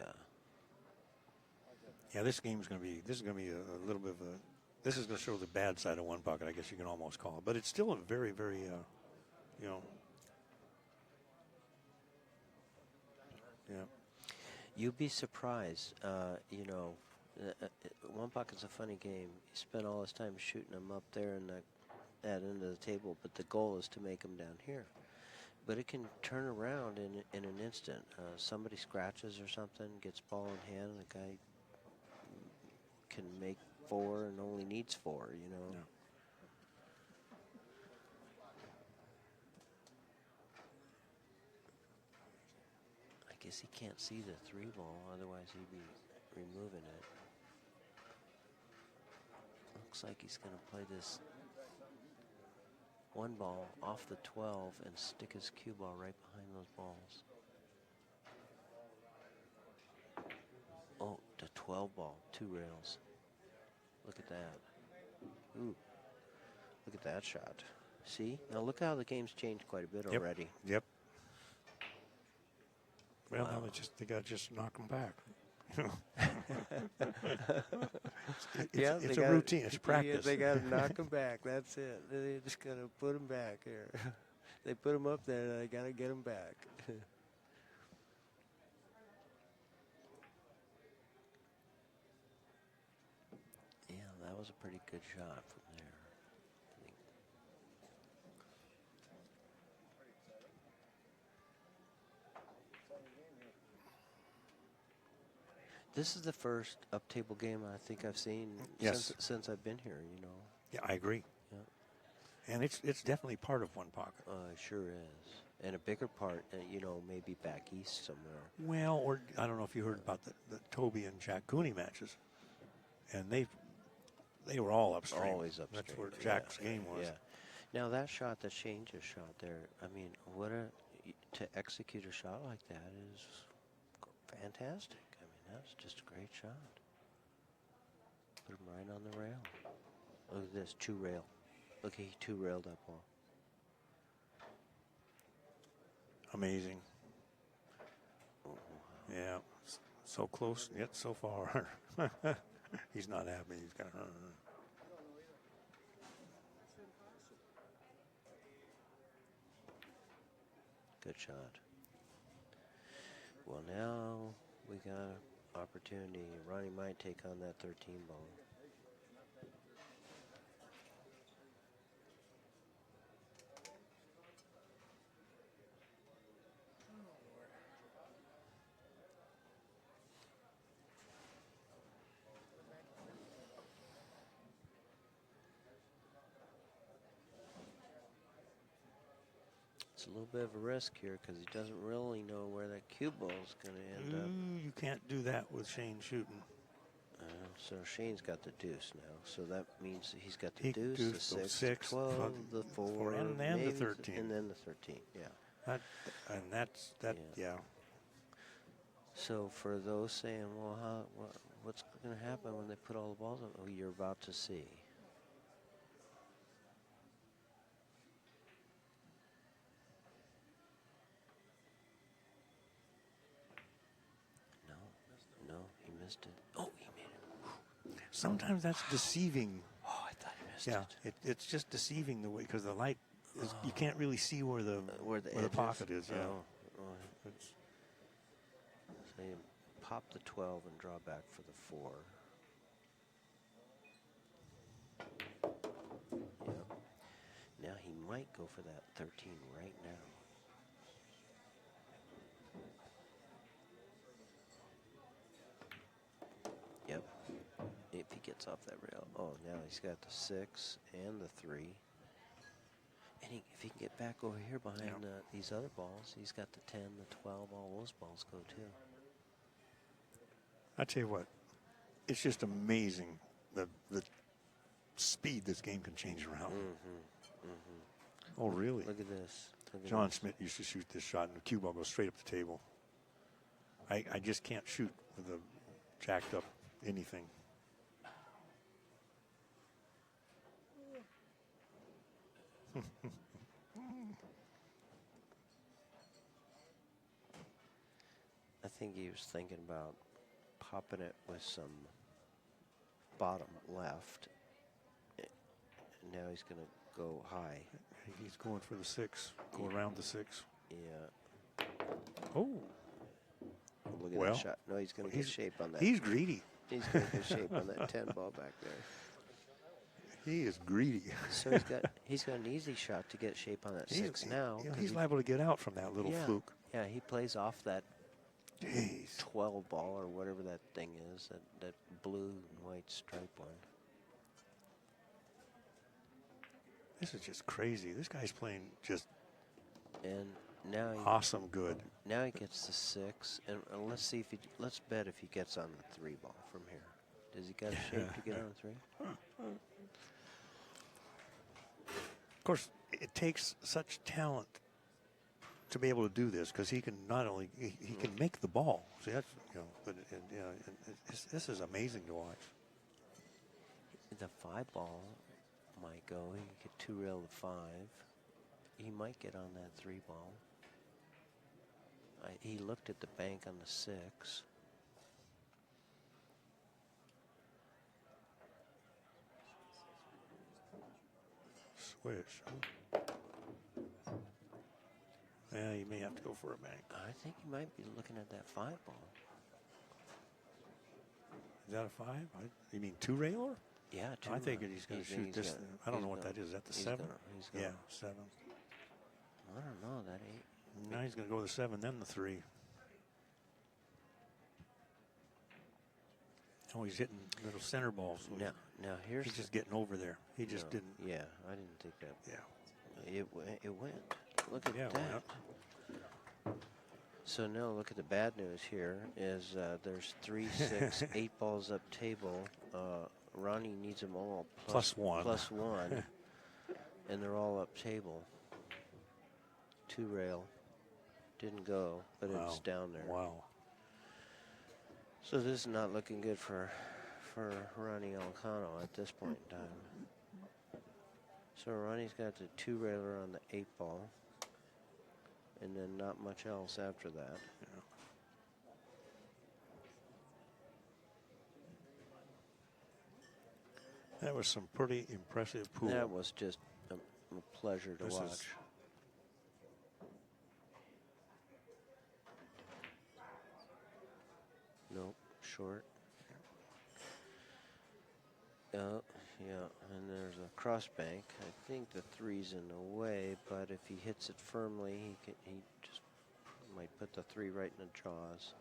Yeah, this game's going to be. This is going to be a little bit of a. This is going to show the bad side of one pocket, I guess you can almost call it. But it's still a very, very, you know. Yeah. You'd be surprised, you know, one pocket's a funny game. You spend all this time shooting them up there in that end of the table, but the goal is to make them down here. But it can turn around in an instant. Somebody scratches or something, gets ball in hand, and the guy can make 4 and only needs 4, you know. Yeah. I guess he can't see the 3 ball, otherwise he'd be removing it. Looks like he's going to play this 1 ball off the 12 and stick his cue ball right behind those balls. Oh, the 12 ball, 2 rails. Look at that. Ooh, look at that shot. See? Now look how the game's changed quite a bit already. Yep. Well, Wow. now they got to just knock them back. It's a routine. It's practice. Yeah, they got to knock them back. That's it. They just got to put them back here. They put them up there. They got to get them back. Yeah, that was a pretty good shot from there. I think. This is the first up-table game I think I've seen Yes. since I've been here, you know. Yeah, I agree. Yeah. And it's definitely part of one pocket. It sure is. And a bigger part, you know, maybe back east somewhere. Well, or I don't know if you heard about the Toby and Jack Cooney matches. And they were all upstream. Always upstream. That's where Jack's game was. Yeah. Now that shot that Shane just shot there, I mean, to execute a shot like that is fantastic. I mean, that's just a great shot. Put him right on the rail. Look at this, 2 rail. Look, he 2 railed that ball. Amazing. Yeah, so close yet so far. He's not happy. He's got. Good shot. Well, now we got an opportunity. Ronnie might take on that 13 ball. It's a little bit of a risk here because he doesn't really know where that cue ball is going to end up. You can't do that with Shane shooting. So Shane's got the deuce now. So that means he's got the He deuce, the deuce, the 6, 12, the 4, and then the maybe 13. and then the 13. Yeah. And that's that. Yeah. Yeah. So for those saying, well, what's going to happen when they put all the balls on? Oh, you're about to see. No, he missed it. Oh, he made it. Sometimes that's deceiving. Oh, I thought he missed Yeah, it. it's just deceiving the way because the light is, you can't really see where the edge pocket is. Yeah. Oh. It's, So you pop the 12 and draw back for the 4. Yep. Now he might go for that 13 right now. Yep. If he gets off that rail. Oh, now he's got the 6 and the 3. And if he can get back over here behind these other balls, he's got the 10, the 12, all those balls go too. I tell you what, it's just amazing the speed this game can change around. Oh, really? Look at this. John Smith used to shoot this shot, and the cue ball goes straight up the table. I just can't shoot with a jacked up anything. I think he was thinking about popping it with some bottom left. And now he's going to go high. He's going for the 6, go around the 6. Yeah. Oh. Look at that shot. No, he's going to get shape on that. He's greedy. He's going to get shape on that 10 ball back there. He is greedy. So he's got an easy shot to get shape on that 6 now. He's liable to get out from that little fluke. Yeah, he plays off that Jeez. 12 ball or whatever that thing is, that blue and white stripe one. This is just crazy. This guy's playing just And now awesome good. Now he gets the 6, and let's see if let's bet if he gets on the 3 ball from here. Does he got a shape to get on the 3? Of course, it takes such talent to be able to do this because he can not only he can make the ball. See, that's this is amazing to watch. The 5 ball might go. He could 2 rail the 5. He might get on that 3 ball. He looked at the bank on the 6. Switch. Huh? Yeah, you may have to go for a bank. I think he might be looking at that 5 ball. Is that a 5? You mean 2 railer? Yeah, 2. I think he's going to shoot this. I don't know what that is. Is that the 7? Yeah, 7. I don't know. That 8. Now he's going to go the 7, then the 3. Oh, he's hitting little center balls. Now here's he's just getting over there. He just didn't. Yeah, I didn't think that. Yeah. It went. Look at that. So now look at the bad news here is there's 3, 6, 8 balls up table. Ronnie needs them all plus 1. Plus 1. And they're all up table. 2 rail. Didn't go, but it's down there. Wow. So this is not looking good for Ronnie Alcano at this point in time. So Ronnie's got the 2 railer on the 8 ball. And then not much else after that. Yeah. That was some pretty impressive pool. That was just a pleasure to watch. Nope, short. Yeah, and there's a cross bank. I think the 3's in the way, but if he hits it firmly, he just might put the 3 right in the jaws.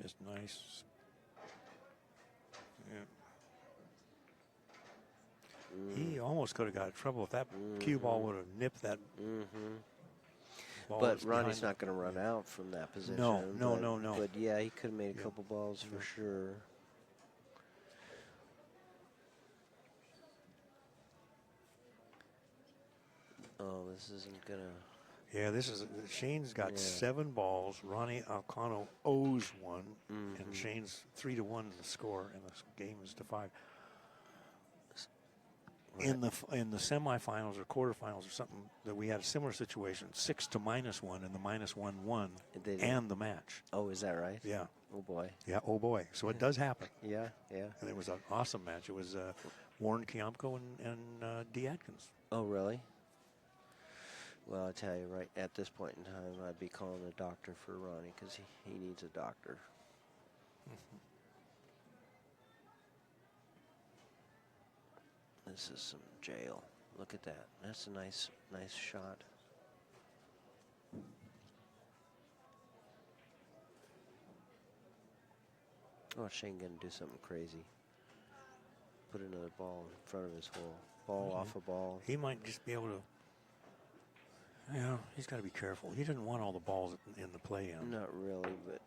Just nice. Yeah. He almost could have got in trouble if that cue ball would have nipped that. ball But is Ronnie's behind not going to run out from that position. No. But yeah, he could have made a Yeah. couple balls for sure. Oh, this isn't going to... Yeah, this is Shane's got Yeah. 7 balls. Ronnie Alcano owes 1, Mm-hmm. and Shane's 3-1 the score, and the game is to 5. Right. In the semifinals or quarterfinals or something, that we had a similar situation, 6 to -1, and the -1 won and the match. Oh, is that right? Yeah, Oh, boy. yeah. Oh boy, so it does happen, Yeah, yeah. and it was an awesome match. It was Warren Kiamko and D. Atkins. Oh, really? Well, I tell you, right at this point in time, I'd be calling a doctor for Ronnie because he needs a doctor. This is some jail. Look at that. That's a nice shot. Oh, Shane gonna do something crazy. Put another ball in front of his hole. Ball off a ball. He might just be able to. Yeah, he's got to be careful. He didn't want all the balls in the play-in. Not really, but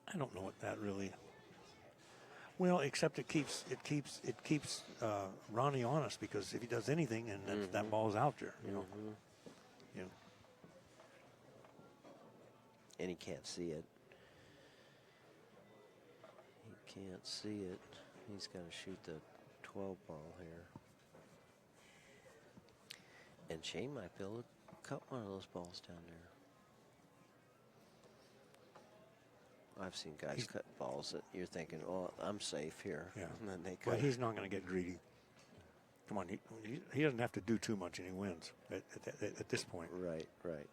I don't know what that really. Well, except it keeps Ronnie honest, because if he does anything and that ball's out there, you know. Yeah. And he can't see it. He can't see it. He's got to shoot the 12 ball here. And Shane might be able to cut one of those balls down there. I've seen guys cut balls that you're thinking, oh, I'm safe here. Yeah. And then they cut But it. he's not going to get greedy. Come on, he doesn't have to do too much and he wins at this point. Right, right.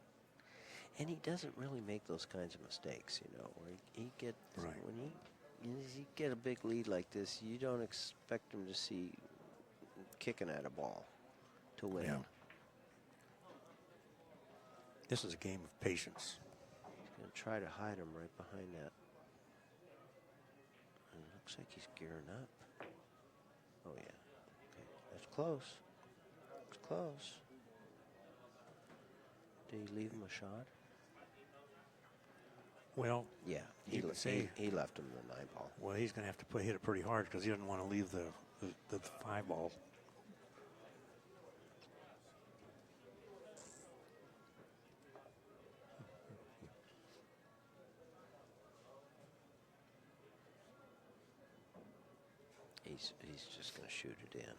And he doesn't really make those kinds of mistakes, you know, where he gets, Right. when you get a big lead like this, you don't expect him to see kicking at a ball to win. Yeah. This is a game of patience. He's going to try to hide him right behind that. And it looks like he's gearing up. Oh, yeah. Okay. That's close. It's close. Did he leave him a shot? Well, Yeah. You could say- He left him the 9 ball. well, he's going to have to hit it pretty hard because he doesn't want to leave the 5 ball. He's just going to shoot it in.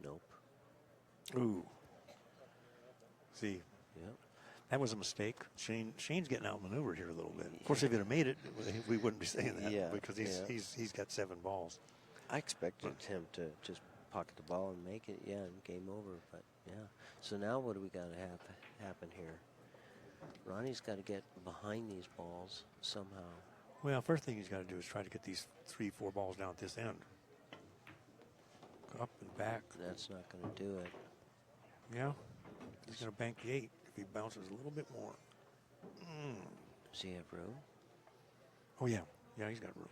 Nope. Ooh. See, Yep. that was a mistake. Shane's getting outmaneuvered here a little bit. Of course, if he'd have made it, we wouldn't be saying that. Yeah, Because he's got 7 balls. I expected him to just pocket the ball and make it. Yeah, and game over. But yeah. So now what do we got to happen here? Ronnie's got to get behind these balls somehow. Well, first thing he's got to do is try to get these 3-4 balls down at this end. Up and back. That's not going to do it. Yeah. He's going to bank the 8 if he bounces a little bit more. Does he have room? Oh, yeah. Yeah, he's got room.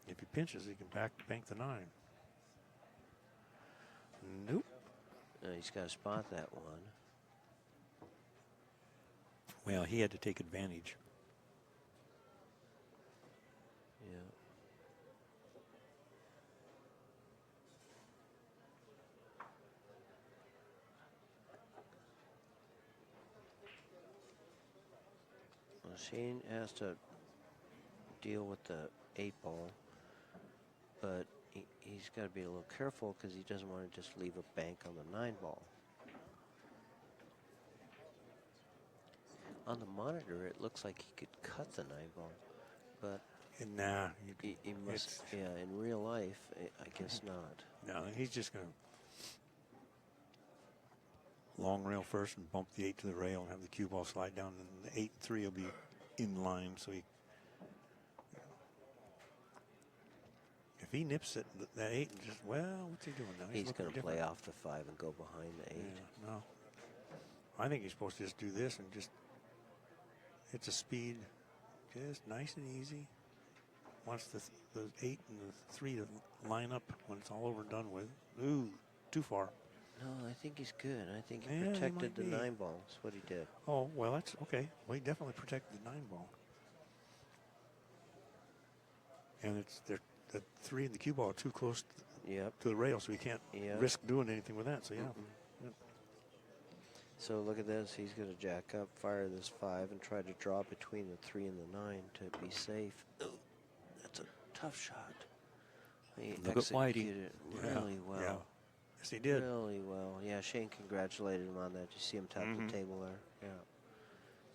If he pinches, he can bank the 9. Nope. He's got to spot that one. Well, he had to take advantage. Yeah. Well, Shane has to deal with the 8 ball, but he's got to be a little careful because he doesn't want to just leave a bank on the 9 ball. On the monitor, it looks like he could cut the 9 ball, but Nah. he must. Yeah, in real life, I guess not. No, he's just going to long rail first and bump the 8 to the rail and have the cue ball slide down, and the 8 and 3 will be in line. So if he nips it, that 8, and just, well, what's he doing now? He's looking going to play different. off the 5 and go behind the 8. Yeah, no. I think he's supposed to just do this and just, it's a speed, Just nice and easy. Wants the 8 and the 3 to line up when it's all over and done with. Ooh, too far. No, I think he's good. I think he Yeah, he protected the might be. 9 ball. That's what he did. Oh, well, that's okay. Well, he definitely protected the 9 ball. And it's the 3 and the cue ball are too close Yep. to the rail, so he can't Yep. risk doing anything with that. So, yeah. Yep. So look at this. He's going to jack up, fire this 5, and try to draw between the 3 and the 9 to be safe. Ooh, that's a tough shot. He Look at Whitey. executed it really well. Yeah. Yes, he did. Really well. Yeah, Shane congratulated him on that. You see him tap Mhm. the table there? Yeah.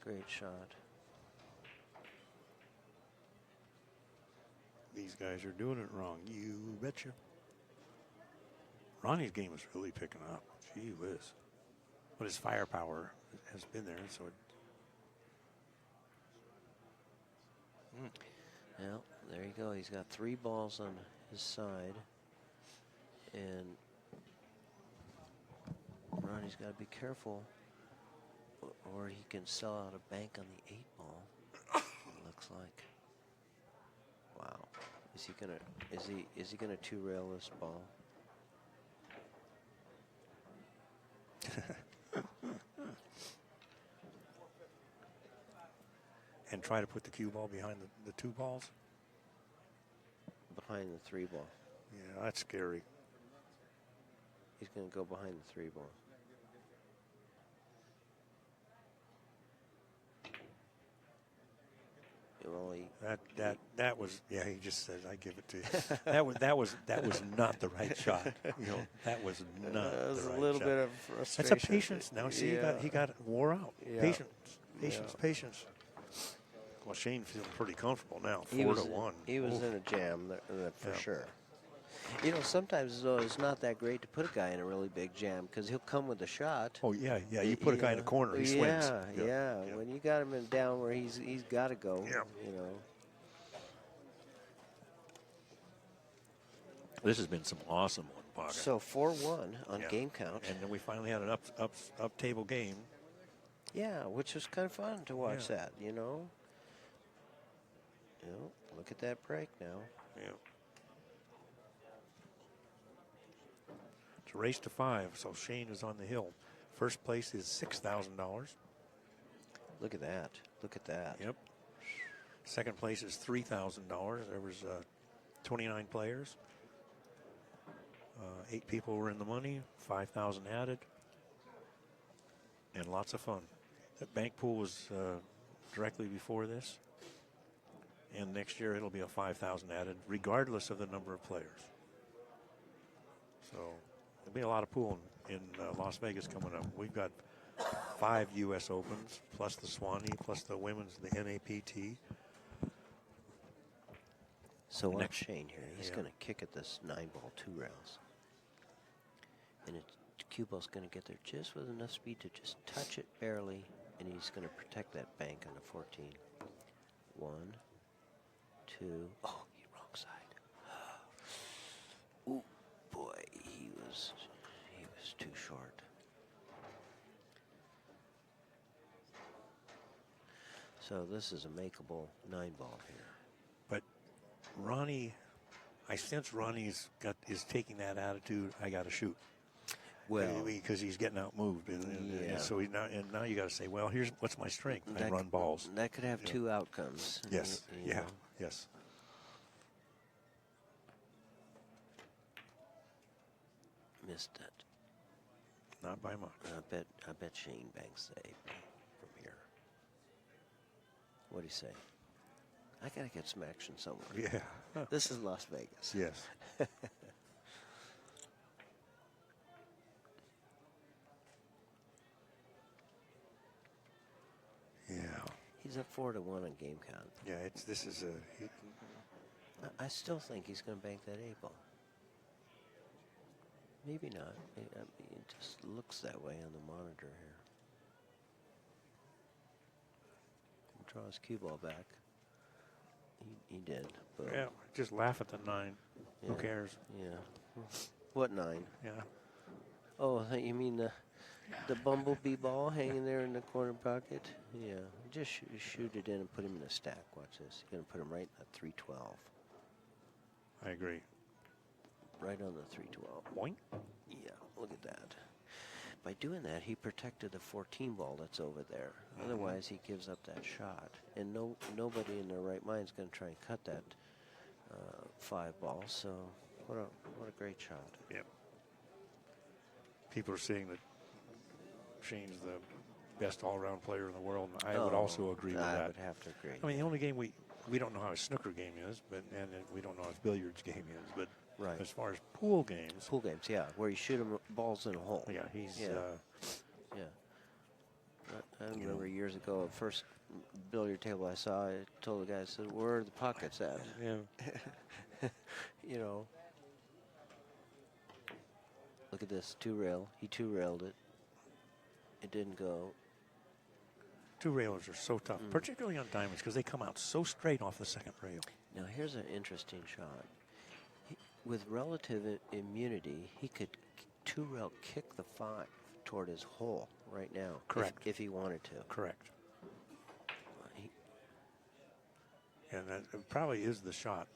Great shot. These guys are doing it wrong. You betcha. Ronnie's game is really picking up. Gee whiz. But his firepower has been there, so it. Well, there you go. He's got 3 balls on his side. And Ronnie's got to be careful, or he can sell out a bank on the 8 ball. It looks like. Wow. Is he gonna 2-rail this ball? And try to put the cue ball behind the 2 balls. Behind the 3 ball. Yeah, that's scary. He's gonna go behind the 3 ball. Well, That was, yeah, he just says, I give it to you. that was not the right shot. You know, that was not the right shot. a little bit of frustration. That's a patience now. See, he got wore out. Yeah. Patience. Well, Shane feeling pretty comfortable now, 4-1. He was in a jam for sure. You know, sometimes though it's not that great to put a guy in a really big jam because he'll come with a shot. Oh yeah. You put a guy in a corner, he swings. Yeah. When you got him down where he's got to go. Yeah. You know. This has been some awesome one, Pocket. So 4-1 on game count. And then we finally had an up table game. Yeah, which was kind of fun to watch that. You know. Look at that break now. Yeah. It's a race to 5, so Shane is on the hill. First place is $6,000. Look at that. Look at that. Yep. Second place is $3,000. There was 29 players. 8 people were in the money, 5,000 added, and lots of fun. The bank pool was directly before this, and next year it'll be a 5,000 added, regardless of the number of players. So there'll be a lot of pool in Las Vegas coming up. We've got 5 U.S. Opens, plus the Swanee, plus the women's, the NAPT. So watch Shane here. He's going to kick at this 9-ball 2 rails. And cue ball's going to get there just with enough speed to just touch it barely. And he's going to protect that bank on the 14. 1, 2. Oh, wrong side. Ooh, boy, he was too short. So this is a makeable 9-ball here. But Ronnie, I sense Ronnie's is taking that attitude. I got to shoot. Well, because he's getting outmoved, and so now you got to say, well, here's what's my strength. I run balls. That could have 2 outcomes. Yes. You know. Yes. Missed it. Not by much. I bet Shane banks the 8 from here. What do you say? I gotta get some action somewhere. Yeah. This is Las Vegas. Yes. Yeah. He's up 4-1 on game count. Yeah. This is a. I still think he's gonna bank that 8 ball. Maybe not. It just looks that way on the monitor here. Draws cue ball back. He did. But Yeah. Just laugh at the 9. Who cares? Yeah. What 9? Yeah. Oh, you mean the The bumblebee ball hanging there in the corner pocket. Yeah, just shoot it in and put him in a stack. Watch this. You're going to put him right in the 312. I agree. Right on the 312. Boing. Yeah, look at that. By doing that, he protected the 14 ball that's over there. Otherwise, he gives up that shot. And nobody in their right mind is going to try and cut that 5 ball. So what a great shot. Yep. People are saying that Shane's the best all-around player in the world. And I would also agree with that. I would have to agree. I mean, the only game we don't know how his snooker game is, and we don't know how his billiards game is, but right. As far as pool games, yeah, where you shoot them balls in a hole. Yeah, he's. Yeah. I remember years ago, the first billiard table I saw, I told the guy, I said, "Where are the pockets at?" Yeah. You know. Look at this 2-rail. He 2-railed it. It didn't go. 2 railers are so tough, particularly on diamonds, because they come out so straight off the second rail. Now here's an interesting shot. With relative immunity, he could 2-rail kick the 5 toward his hole right now. Correct. If he wanted to. Correct. And that probably is the shot.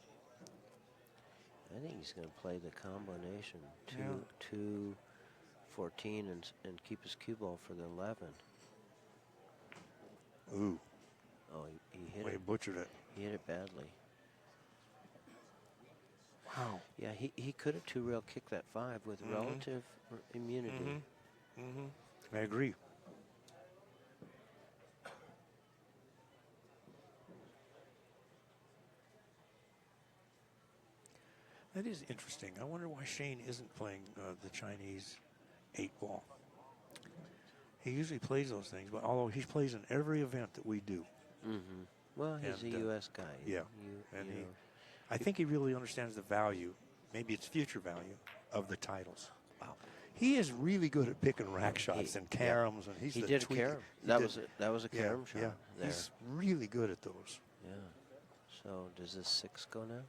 I think he's going to play the combination 2, 14, and keep his cue ball for the 11. Ooh. Oh, he hit He it. butchered it. He hit it badly. Wow. Yeah, he could have 2-rail kicked that 5 with relative immunity. I agree. That is interesting. I wonder why Shane isn't playing the Chinese 8-ball. He usually plays those things, but although he plays in every event that we do. Well, he's a U.S. guy. Yeah. I think he really understands the value, maybe it's future value, of the titles. Wow. He is really good at picking rack shots and caroms, and he did a carom. That was a carom shot. Yeah, there. he's really good at those. Yeah. So does this 6 go now?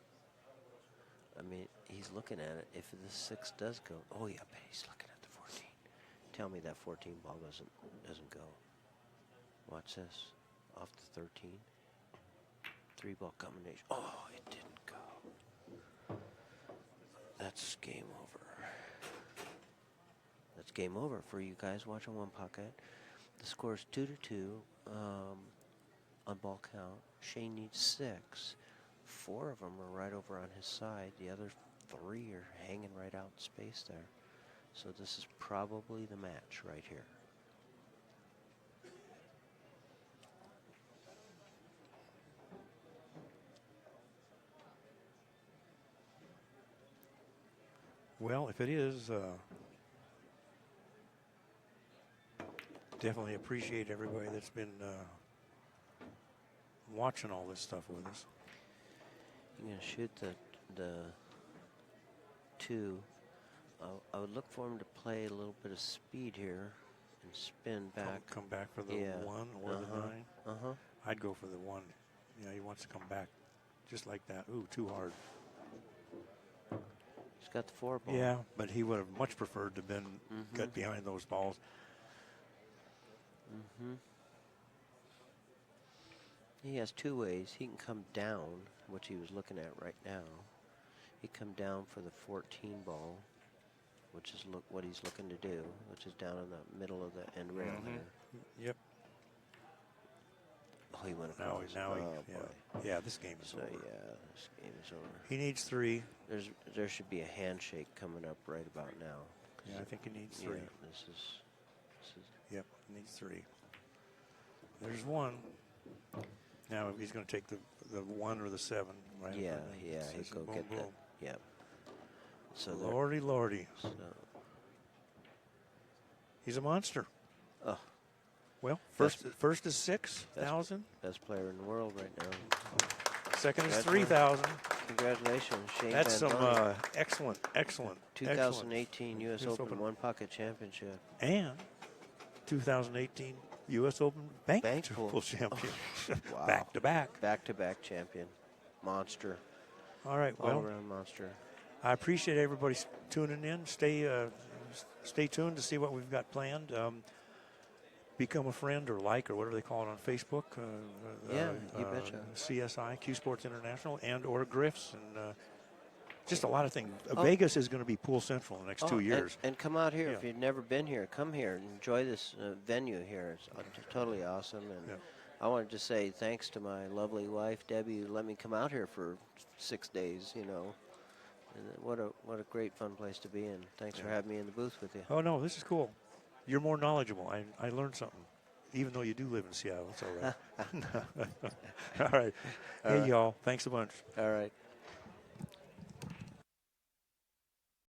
I mean, he's looking at it. If this 6 does go, oh yeah, but he's looking at the 14. Tell me that 14 ball doesn't go. Watch this. Off the 13. 3-ball combination. Oh, it didn't go. That's game over. That's game over for you guys watching One Pocket. The score is 2-2 on ball count. Shane needs 6. 4 of them are right over on his side. The other 3 are hanging right out in space there. So this is probably the match right here. Well, if it is, definitely appreciate everybody that's been watching all this stuff with us. I'm going to shoot the 2. I would look for him to play a little bit of speed here and spin back. Come back for the 1 or the 9. I'd go for the 1. Yeah, he wants to come back just like that. Ooh, too hard. He's got the 4 ball. Yeah, but he would have much preferred to have been got behind those balls. He has 2 ways. He can come down, which he was looking at right now. He come down for the 14 ball, which is what he's looking to do, which is down in the middle of the end rail there. Yep. Oh, he went across. Yeah, this game is over. Yeah, this game is over. He needs 3. There should be a handshake coming up right about now. Yeah, I think he needs 3. Yeah, this is. Yep, he needs 3. There's 1. Now he's going to take the 1 or the 7, right? Yeah, he'll go get that. Yep. So Lordy. So. He's a monster. Oh. Well, first is 6,000. Best player in the world right now. Second is 3,000. Congratulations, Shane. That's Van some Dongen. excellent. 2018 U.S. Open One Pocket Championship. And 2018 U.S. Open Bank Pool Championship. Wow. Back to back. Back-to-back champion. Monster. All right, well. All-around monster. I appreciate everybody tuning in. Stay stay tuned to see what we've got planned. Become a friend or like or whatever they call it on Facebook. You betcha. CSI, Q Sports International, and or Griffs, and just a lot of things. Vegas is going to be pool central in the next 2 years. And come out here. Yeah. If you've never been here, come here and enjoy this venue here. It's totally awesome. And I wanted to say thanks to my lovely wife, Debbie, who let me come out here for 6 days, you know. And what a great fun place to be in. Thanks for having me in the booth with you. Oh, no, this is cool. You're more knowledgeable. I learned something, even though you do live in Seattle. It's all right. All right. Hey, y'all. Thanks a bunch. All right.